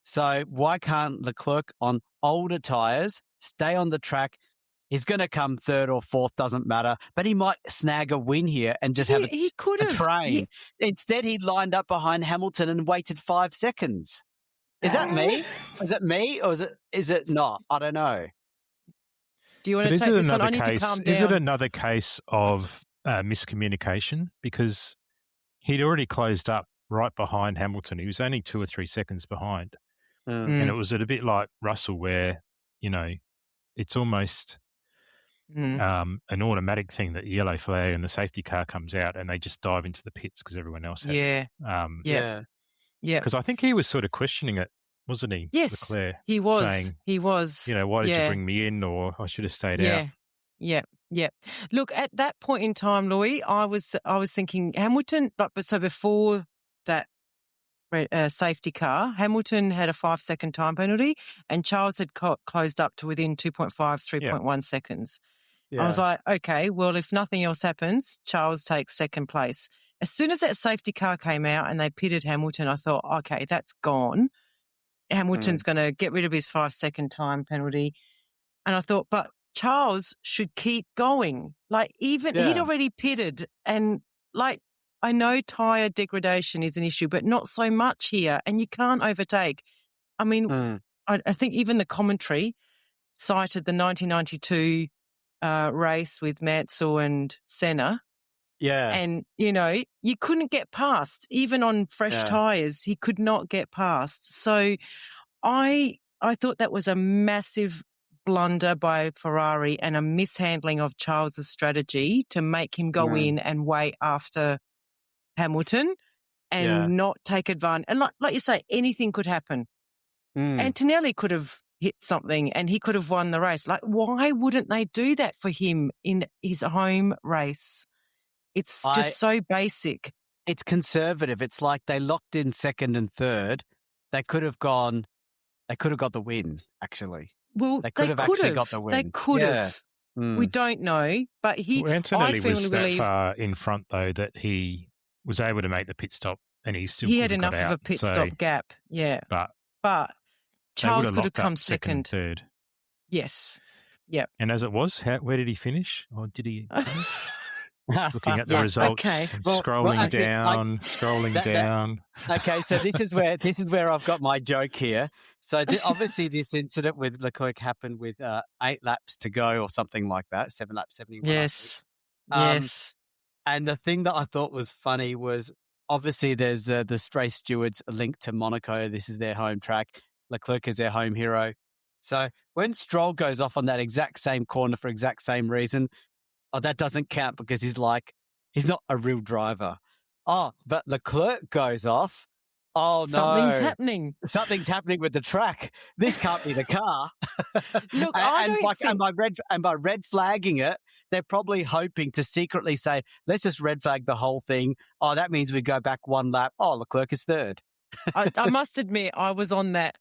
A: So why can't Leclerc on older tyres stay on the track? He's going to come third or fourth, doesn't matter, but he might snag a win here and just have a train. Instead, he lined up behind Hamilton and waited 5 seconds. Is that me? Is it me or is it not? I don't know.
B: Do you want to take this one? I need to calm down.
C: Is it another case of miscommunication? Because he'd already closed up right behind Hamilton. He was only 2 or 3 seconds behind. And it was a bit like Russell where, it's almost an automatic thing that the yellow flag and the safety car comes out and they just dive into the pits because everyone else has.
B: Yeah.
C: Because I think he was sort of questioning it, wasn't he?
B: Yes,
C: Leclerc,
B: he was.
C: Saying,
B: he was.
C: Why did you bring me in, or I should have stayed out?
B: Yeah. Look, at that point in time, Louis, I was thinking Hamilton. So before that safety car, Hamilton had a 5-second time penalty, and Charles had closed up to within 2.5, 3.1 seconds. Yeah. I was like, okay, well, if nothing else happens, Charles takes second place. As soon as that safety car came out and they pitted Hamilton, I thought, okay, that's gone. Hamilton's going to get rid of his 5-second time penalty. And I thought, but Charles should keep going. He'd already pitted. And I know tyre degradation is an issue, but not so much here. And you can't overtake. I mean, I think even the commentary cited the 1992 race with Mansell and Senna.
A: Yeah.
B: And, you couldn't get past. Even on fresh tyres, he could not get past. So I thought that was a massive blunder by Ferrari and a mishandling of Charles's strategy to make him go in and wait after Hamilton and not take advantage. And like you say, anything could happen. Antonelli could have hit something and he could have won the race. Why wouldn't they do that for him in his home race? It's just so basic.
A: It's conservative. It's like they locked in second and third. They could have got the win, actually.
B: Well,
A: they could have actually got the win.
B: They could have. We don't know, but
C: Antonelli was that far in front, though, that he was able to make the pit stop and he still
B: had
C: enough
B: of a pit stop gap. Yeah. But Charles could have come second
C: and third.
B: Yes. Yep.
C: And as it was, where did he finish? Or did he finish? Looking at the results, scrolling down.
A: Okay, so this is where I've got my joke here. So obviously this incident with Leclerc happened with 8 laps to go or something like that, 7 laps, 71.
B: Yes.
A: And the thing that I thought was funny was obviously there's the race stewards linked to Monaco. This is their home track. Leclerc is their home hero. So when Stroll goes off on that exact same corner for exact same reason, that doesn't count because he's not a real driver. Oh, but Leclerc goes off. Oh, no. Something's happening with the track. This can't be the car.
B: Look,
A: and by red flagging it, they're probably hoping to secretly say, let's just red flag the whole thing. Oh, that means we go back 1 lap. Oh, Leclerc is third.
B: I must admit, I was on that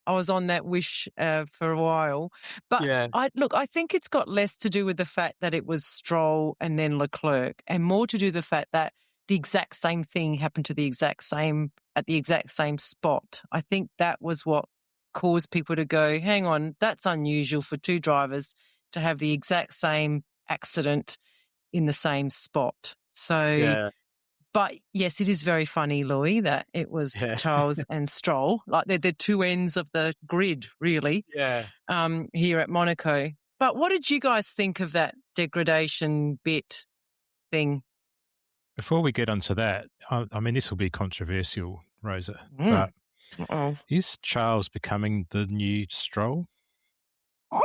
B: wish for a while, but I think it's got less to do with the fact that it was Stroll and then Leclerc, and more to do with the fact that the exact same thing happened to at the exact same spot. I think that was what caused people to go, hang on, that's unusual for 2 drivers to have the exact same accident in the same spot. So. But yes, it is very funny, Louis, that it was Charles and Stroll. They're the 2 ends of the grid, really, here at Monaco. But what did you guys think of that degradation bit thing?
C: Before we get onto that, I mean, this will be controversial, Rosa, but is Charles becoming the new Stroll?
B: Andrew,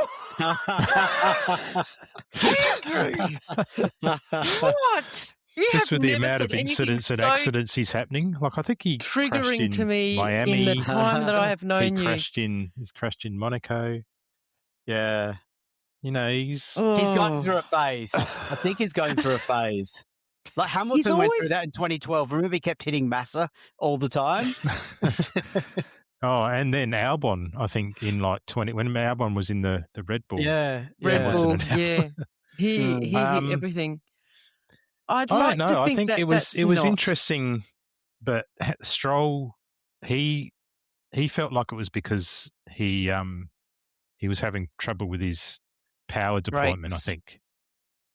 B: what? You
C: Just
B: have
C: with the
B: never
C: amount
B: said
C: of
B: anything
C: incidents and
B: so
C: accidents he's happening. Like I think he crashed
B: triggering
C: in
B: to me
C: Miami.
B: in the time that I have known you.
C: He's crashed in Monaco.
A: Yeah.
C: You know, he's
A: He's going
B: Oh.
A: through a phase. I think he's going through a phase. Like Hamilton went through that in 2012. Remember, he kept hitting Massa all the time.
C: Oh, and then Albon, I think in like 20 when Albon was in the Red Bull.
A: Yeah,
B: Red Bull,
C: Hamilton and
B: yeah. He hit
C: Um,
B: everything. I'd
C: I
B: like
C: don't
B: to
C: know. I
B: think
C: think
B: that
C: it was
B: that's not.
C: interesting, but Stroll, he felt like it was because he was having trouble with his power deployment. I
B: Brakes.
C: think,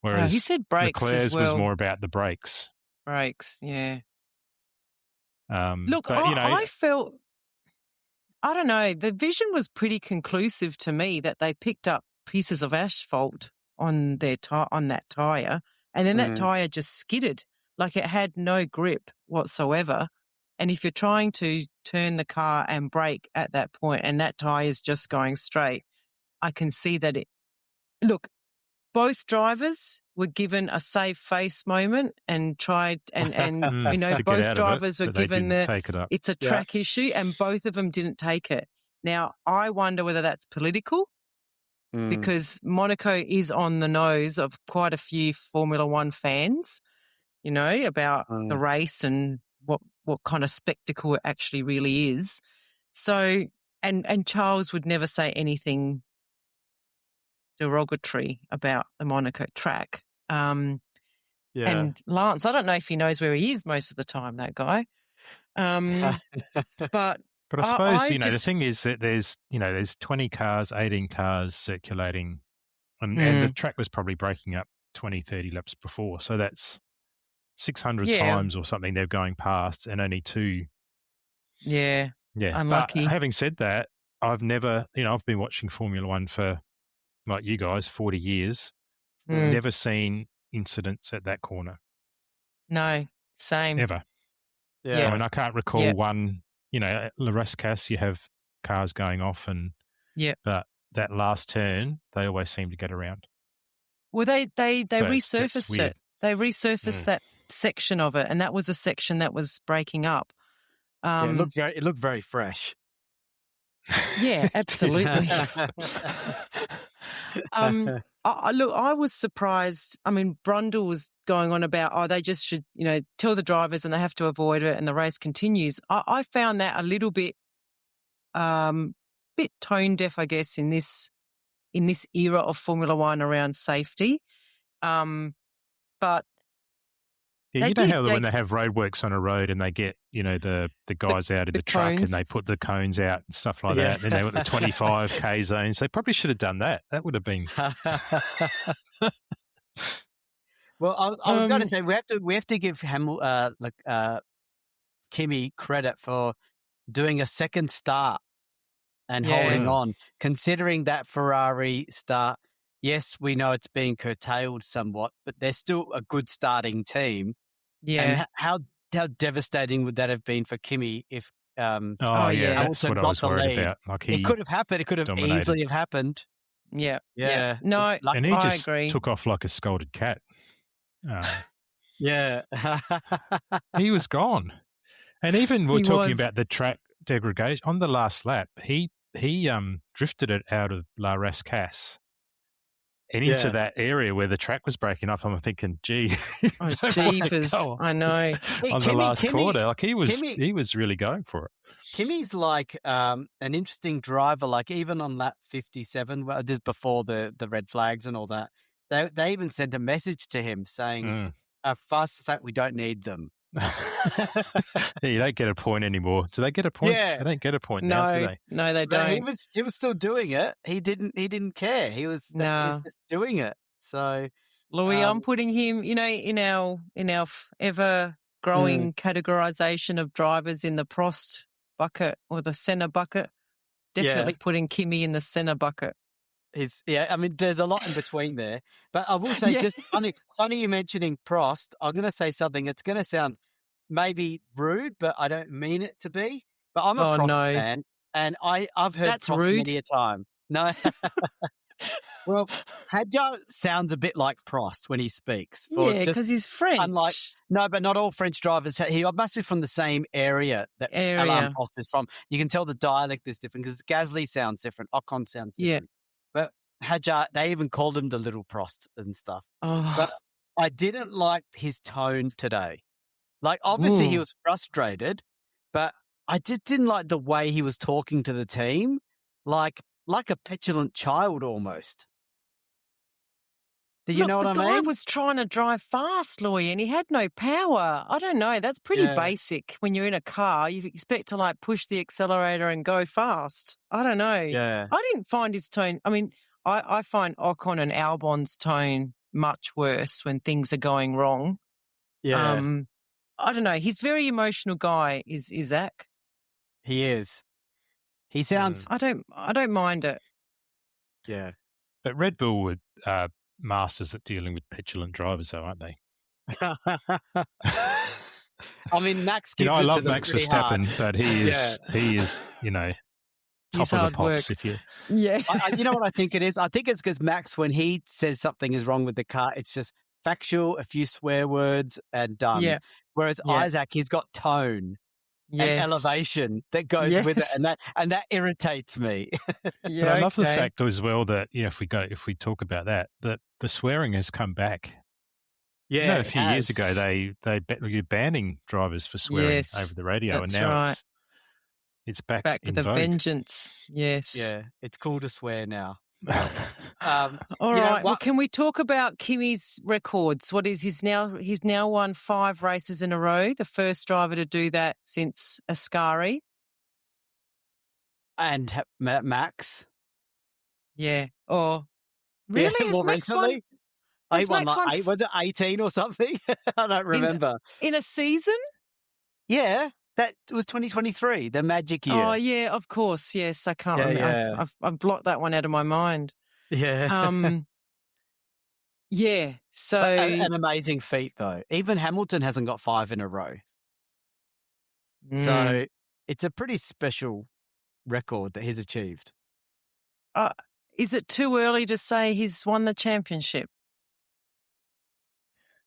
C: whereas
B: he said brakes
C: Leclerc's
B: as well.
C: was more about the brakes.
B: Brakes, yeah.
C: Look, but,
B: I felt, I don't know, the vision was pretty conclusive to me that they picked up pieces of asphalt on their on that tyre, and then that tyre just skidded, like it had no grip whatsoever. And if you're trying to turn the car and brake at that point and that tyre is just going straight, I can see that look, both drivers were given a save face moment and tried and you know, both drivers were given it's a track issue, and both of them didn't take it. Now, I wonder whether that's political because Monaco is on the nose of quite a few Formula One fans, you know, about the race and what kind of spectacle it actually really is. So, and Charles would never say anything derogatory about the Monaco track. And Lance, I don't know if he knows where he is most of the time, that guy. But
C: I suppose, the thing is that there's 20 cars, 18 cars circulating, and the track was probably breaking up 20, 30 laps before. So that's 600 times or something they're going past, and only 2.
B: Yeah. Unlucky.
C: But having said that, I've never, I've been watching Formula One for, like you guys, 40 years. Never seen incidents at that corner.
B: No, same.
C: Ever.
A: Yeah.
C: I mean, I can't recall one, at La Rascasse you have cars going off but that last turn, they always seem to get around.
B: Well, they resurfaced it. They resurfaced that section of it, and that was a section that was breaking up.
A: It looked very fresh.
B: Yeah, absolutely. I was surprised. I mean, Brundle was going on about, they just should, tell the drivers and they have to avoid it and the race continues. I found that a little bit tone deaf, I guess, in this era of Formula One around safety. But
C: yeah, when they have roadworks on a road and they get, the guys out in the truck and they put the cones out and stuff like that. And then they got the 25K zones. They probably should have done that. That would have been.
A: Well, I was going to say we have to give Kimi credit for doing a second start and holding on, considering that Ferrari start. Yes, we know it's being curtailed somewhat, but they're still a good starting team.
B: Yeah.
A: And how devastating would that have been for Kimi if
C: that's
A: Hamilton
C: what I
A: got
C: was
A: the
C: worried
A: lead?
C: about. Like
A: it could have happened. It could have easily have happened.
B: Yeah.
A: Yeah.
B: No,
C: and he just
B: agree.
C: took off like a scolded cat.
A: Yeah.
C: He was gone. And even we're talking about the track degradation on the last lap. He drifted it out of La Rascasse and into that area where the track was breaking up. I'm thinking, gee,
B: jeepers, I know.
C: On the last quarter, like he was really going for it.
A: Kimi's like an interesting driver. Like even on lap 57, well, this is before the red flags and all that. They even sent a message to him saying, "Fast as that, we don't need them."
C: You don't get a point anymore. Do they get a point?
A: Yeah.
C: They don't get a point now, do they?
B: No, they don't.
A: He was still doing it. He didn't care. He was just doing it. So,
B: Louis, I'm putting him, in our ever growing categorization of drivers in the Prost bucket or the Senna bucket. Definitely putting Kimi in the Senna bucket.
A: I mean, there's a lot in between there. But I will say, just funny you mentioning Prost. I'm going to say something. It's going to sound maybe rude, but I don't mean it to be. But I'm a Prost fan, and I've heard
B: That's
A: Prost
B: rude.
A: many a time. No, Well, Hadjar sounds a bit like Prost when he speaks.
B: Yeah, because he's French.
A: Unlike, no, but not all French drivers. He must be from the same area that Alain Prost is from. You can tell the dialect is different because Gasly sounds different. Ocon sounds different. But Hadjar, they even called him the little Prost and stuff.
B: Oh.
A: But I didn't like his tone today. Like, obviously he was frustrated, but I just didn't like the way he was talking to the team, like a petulant child almost. Do you know what I mean?
B: The guy was trying to drive fast, Louis, and he had no power. I don't know. That's pretty basic. When you're in a car, you expect to like push the accelerator and go fast. I don't know.
A: Yeah.
B: I didn't find his tone. I mean, I find Ocon and Albon's tone much worse when things are going wrong.
A: Yeah.
B: I don't know. He's a very emotional guy, is Zach.
A: He is. He sounds.
B: I don't mind it.
A: Yeah.
C: But Red Bull would masters at dealing with petulant drivers, though, aren't they?
A: I mean, Max gives
C: I
A: it
C: love
A: to them
C: Max
A: pretty
C: Verstappen,
A: hard.
C: but he is, top of the pops.
B: Work.
A: You know what I think it is? I think it's because Max, when he says something is wrong with the car, it's just factual, a few swear words, and done.
B: Yeah.
A: Whereas Isaac, he's got tone. And elevation that goes with it, and that irritates me.
C: But I love the fact as well that if we talk about that the swearing has come back.
A: Yeah,
C: a few years ago they were banning drivers for swearing over the radio, and now it's back in
B: with a
C: vogue.
B: Vengeance. Yes.
A: Yeah, it's cool to swear now.
B: All right. Well, can we talk about Kimi's records? What is he's now won 5 races in a row, the first driver to do that since Ascari.
A: And Max.
B: Yeah. Or really?
A: Yeah, more recently? He won like 8, was it 18 or something? I don't remember.
B: In a season?
A: Yeah. That was 2023, the magic year.
B: Oh, yeah, of course. Yes, I can't remember.
A: Yeah.
B: I've blocked that one out of my mind.
A: Yeah.
B: Yeah. So
A: an amazing feat, though. Even Hamilton hasn't got 5 in a row. So it's a pretty special record that he's achieved.
B: Is it too early to say he's won the championship?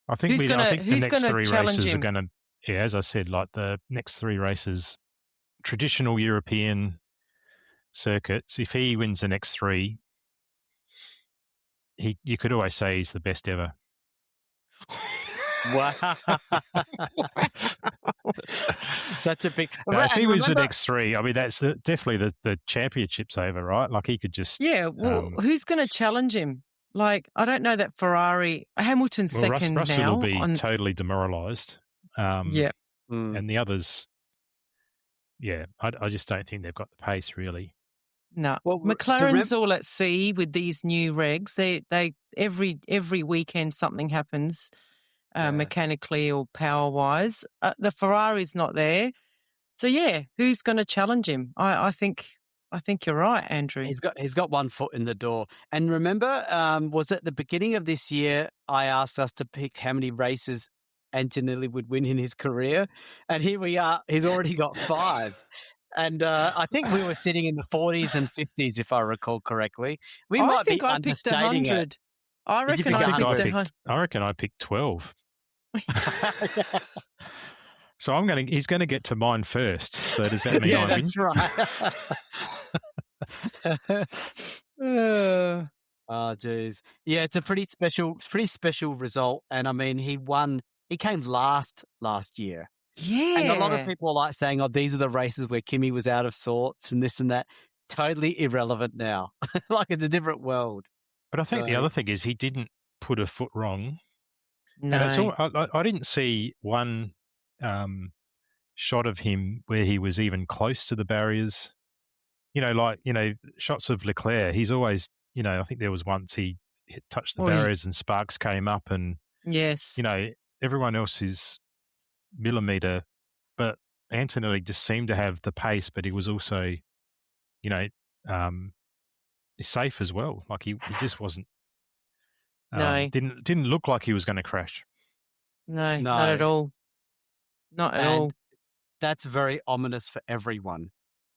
C: I think the next 3 races are going to. Yeah, as I said, like the next 3 races, traditional European circuits, if he wins the next 3, you could always say he's the best ever.
A: Wow. Such a big...
C: If he wins the next 3, I mean, that's definitely the championship's over, right? Like he could just...
B: Yeah, well, who's going to challenge him? Like, I don't know that Ferrari... Hamilton's second
C: Russell
B: now.
C: will be totally demoralised. And the others, I just don't think they've got the pace really.
B: No, well, McLaren's all at sea with these new regs. They every weekend something happens, mechanically or power wise. The Ferrari's not there, so who's going to challenge him? I think you're right, Andrew.
A: He's got one foot in the door. And remember, was at the beginning of this year I asked us to pick how many races Antonelli would win in his career, and here we are. He's already got 5, and I think we were sitting in the 40s and 50s, if I recall correctly. I
B: think I picked 100. I reckon
C: I picked 12. So he's going to get to mine first. So does that mean I win?
A: That's right. Oh, geez. Yeah, it's a pretty special result, and I mean, he won. He came last year.
B: Yeah.
A: And a lot of people are like saying, these are the races where Kimi was out of sorts and this and that. Totally irrelevant now. Like it's a different world.
C: But I think the other thing is he didn't put a foot wrong.
B: No.
C: And I didn't see one shot of him where he was even close to the barriers. Shots of Leclerc. He's always, I think there was once he touched the barriers and sparks came up and,
B: yes,
C: everyone else is millimetre, but Antonelli just seemed to have the pace, but he was also, safe as well. Like he just wasn't.
B: No,
C: didn't look like he was going to crash.
B: No, not at all. Not at all.
A: That's very ominous for everyone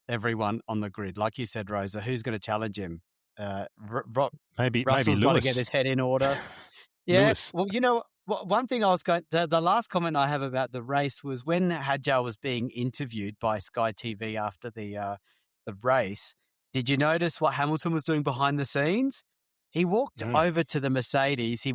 A: on the grid. Like you said, Rosa, who's going to challenge him?
C: maybe
A: Russell's got to
C: Lewis.
A: get his head in order. Yeah.
C: Lewis.
A: Well, one thing I was going, the last comment I have about the race was when Hadjar was being interviewed by Sky TV after the race. Did you notice what Hamilton was doing behind the scenes? He walked over to the Mercedes. He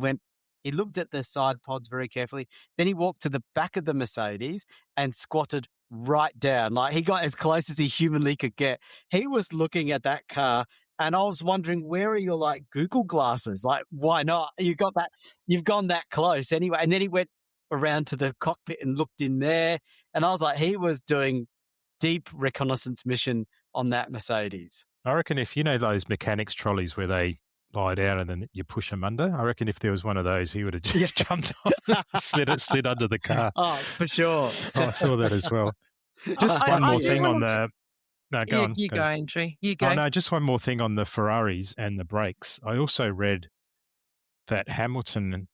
A: looked at the side pods very carefully. Then he walked to the back of the Mercedes and squatted right down. Like, he got as close as he humanly could get. He was looking at that car. And I was wondering, where are your like Google glasses? Like, why not? You've gone that close anyway. And then he went around to the cockpit and looked in there. And I was like, he was doing deep reconnaissance mission on that Mercedes.
C: I reckon if you know those mechanics trolleys where they lie down and then you push them under, I reckon if there was one of those, he would have just jumped on, slid under the car.
A: Oh, for sure.
C: Oh, I saw that as well. Just one more thing on the. No, go on.
B: You go, Andrew. You go.
C: Oh, no, just one more thing on the Ferraris and the brakes. I also read that Hamilton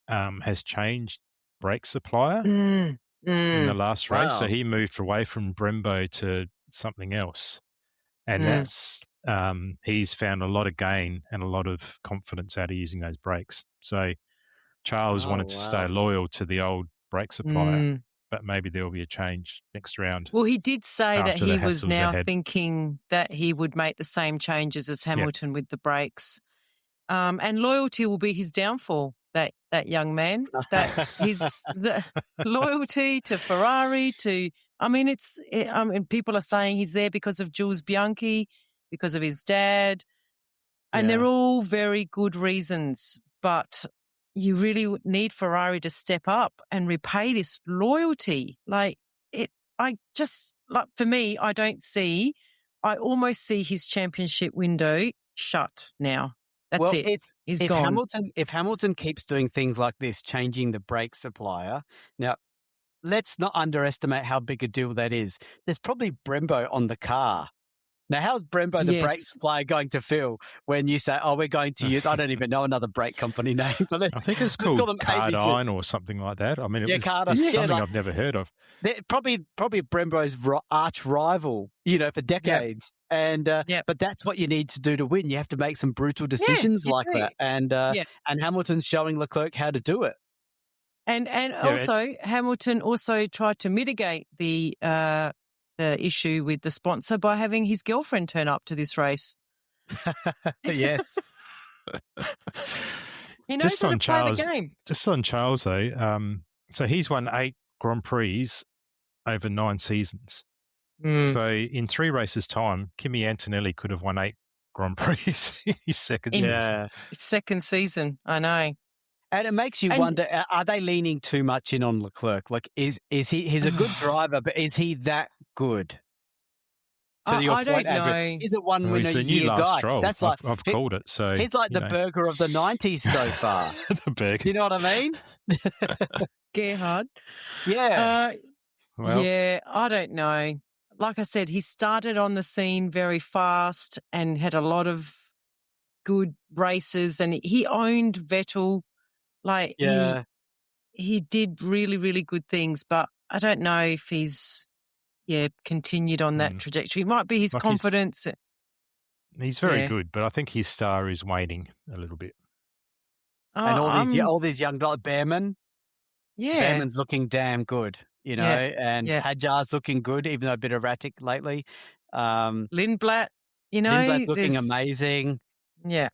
C: has changed brake supplier in the last race. So he moved away from Brembo to something else. And that's he's found a lot of gain and a lot of confidence out of using those brakes. So Charles wanted to stay loyal to the old brake supplier. But maybe there will be a change next round.
B: Well, he did say that he was now thinking that he would make the same changes as Hamilton with the brakes. And loyalty will be his downfall, that young man. That the loyalty to Ferrari, people are saying he's there because of Jules Bianchi, because of his dad. And they're all very good reasons. But you really need Ferrari to step up and repay this loyalty. For me, I almost see his championship window shut now. That's it. He's gone.
A: If Hamilton keeps doing things like this, changing the brake supplier, now let's not underestimate how big a deal that is. There's probably Brembo on the car. Now, how's Brembo, the brake supplier, going to feel when you say, we're going to use, I don't even know another brake company name, but
C: I think it's called Cardine or something like that. I mean, it's something I've never heard of.
A: Probably Brembo's arch rival, for decades. And but that's what you need to do to win. You have to make some brutal decisions like that. And Hamilton's showing Leclerc how to do it.
B: And also, Hamilton also tried to mitigate the issue with the sponsor by having his girlfriend turn up to this race.
A: Yes.
B: He knows how to play the game.
C: Just on Charles, though, so he's won 8 Grand Prix over 9 seasons. So in 3 races' time, Kimi Antonelli could have won 8 Grand Prix in his second season.
B: Yeah. Second season, I know.
A: And it makes you wonder, are they leaning too much in on Leclerc? Like, he's a good driver, but is he that good? To your point, Andrew, is it one winner a year guy?
C: Stroll.
A: That's like
C: I've called it. So
A: he's like the Berger of the 90s so far.
C: The Berger.
A: You know what I mean?
B: Gerhard.
A: Yeah.
B: I don't know. Like I said, he started on the scene very fast and had a lot of good races, and he owned Vettel. He did really, really good things, but I don't know if he's continued on that trajectory. It might be his confidence.
C: He's very good, but I think his star is waning a little bit.
A: And all these young guys, Behrman. Yeah. Behrman's looking damn good, and Hadjar's looking good, even though a bit erratic lately.
B: Lindblad,
A: Lindblad's looking amazing.
B: Yeah.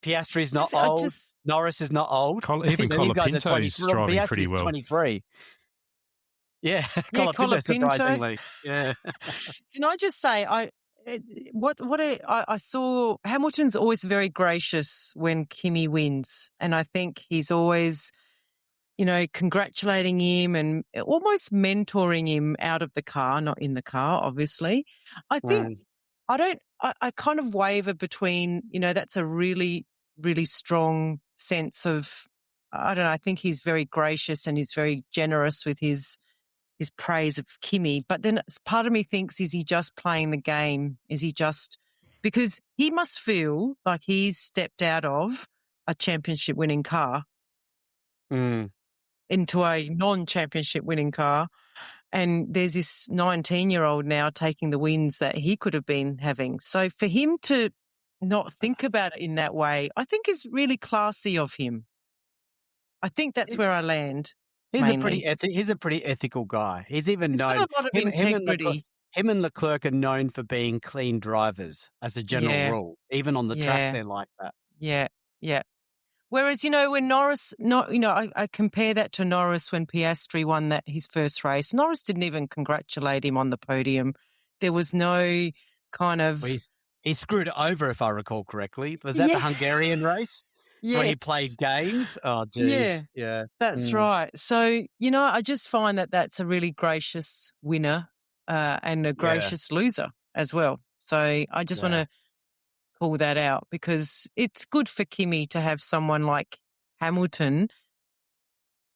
A: Piastri's not old. Norris is not old.
C: Even Colapinto's driving
A: Piastri's
C: pretty well.
A: 23. Yeah, Colapinto, surprisingly. Yeah.
B: Can I just say, I saw Hamilton's always very gracious when Kimi wins, and I think he's always, congratulating him and almost mentoring him out of the car, not in the car, obviously. I think I kind of waver between, that's a really, really strong sense of, I don't know, I think he's very gracious and he's very generous with his praise of Kimi. But then part of me thinks, is he just playing the game? Is he just, because he must feel like he's stepped out of a championship winning car into a non-championship winning car. And there's this 19-year-old now taking the wins that he could have been having. So for him to not think about it in that way. I think it's really classy of him. I think that's where I land.
A: He's
B: mainly.
A: a pretty ethical guy. He's even
B: He's
A: known
B: got a lot of integrity.
A: him and Leclerc are known for being clean drivers as a general rule. Even on the track, they're like that.
B: Yeah, yeah. Whereas, when Norris, I compare that to Norris when Piastri won his first race. Norris didn't even congratulate him on the podium. There was no kind of...
A: Well, he screwed it over, if I recall correctly. Was that the Hungarian race?
B: Yes.
A: Where he played games? Oh, geez. Yeah.
B: That's right. So, I just find that that's a really gracious winner and a gracious loser as well. So I just want to call that out because it's good for Kimi to have someone like Hamilton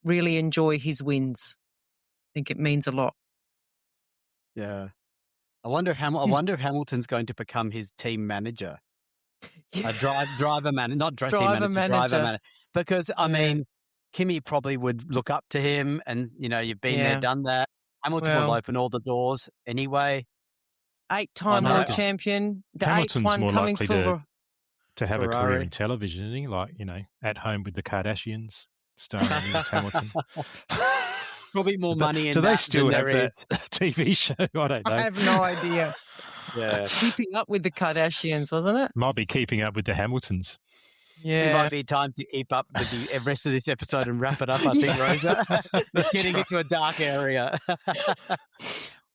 B: really enjoy his wins. I think it means a lot.
A: Yeah. I wonder if Hamilton's going to become his team manager. A driver manager, not driver manager. Because, I mean, Kimi probably would look up to him and, you've been there, done that. Hamilton will open all the doors anyway.
B: 8-time world champion. The
C: Hamilton's
B: 8th one
C: more
B: coming
C: likely
B: for
C: to have
A: Ferrari.
C: a career in television, isn't he? Like, at home with the Kardashians, starring Lewis Hamilton.
A: Probably more money in
C: Do
A: that
C: they still
A: than
C: have
A: there
C: that
A: is.
C: TV show? I don't know.
B: I have no idea.
A: Yeah.
B: Keeping up with the Kardashians, wasn't it?
C: Might be keeping up with the Hamiltons.
A: It might be time to keep up with the rest of this episode and wrap it up, I think, Rosa. It's getting into a dark area.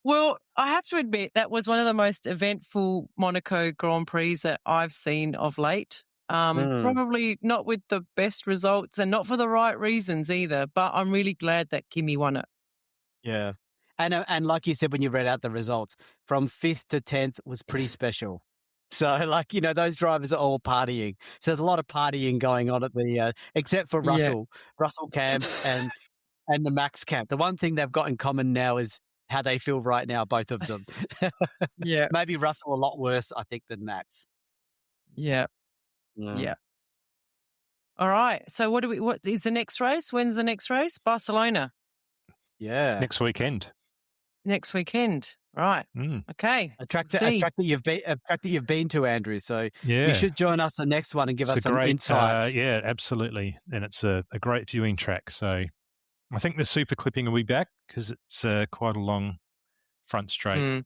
B: Well, I have to admit that was one of the most eventful Monaco Grand Prix that I've seen of late. Probably not with the best results and not for the right reasons either, but I'm really glad that Kimi won it.
A: Yeah. And like you said when you read out the results, from 5th to 10th was pretty special. So, those drivers are all partying. So there's a lot of partying going on at the except for Russell Camp and the Max Camp. The one thing they've got in common now is how they feel right now, both of them. Maybe Russell a lot worse, I think, than Max.
B: Yeah. All right. So what is the next race? When's the next race? Barcelona.
A: Yeah.
C: Next weekend.
B: Right. Okay.
A: A track that you've been to, Andrew. So you should join us the next one and give us some insights.
C: Yeah, absolutely. And it's a great viewing track. So I think the super clipping will be back because it's quite a long front straight.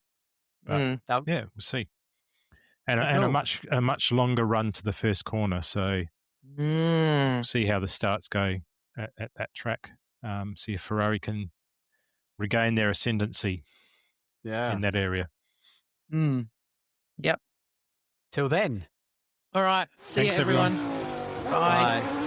C: But we'll see. And a much longer run to the first corner. So we'll see how the starts go at that track. See if Ferrari can regain their ascendancy in that area.
B: Yep.
A: Till then.
B: All right. See you, everyone. Bye.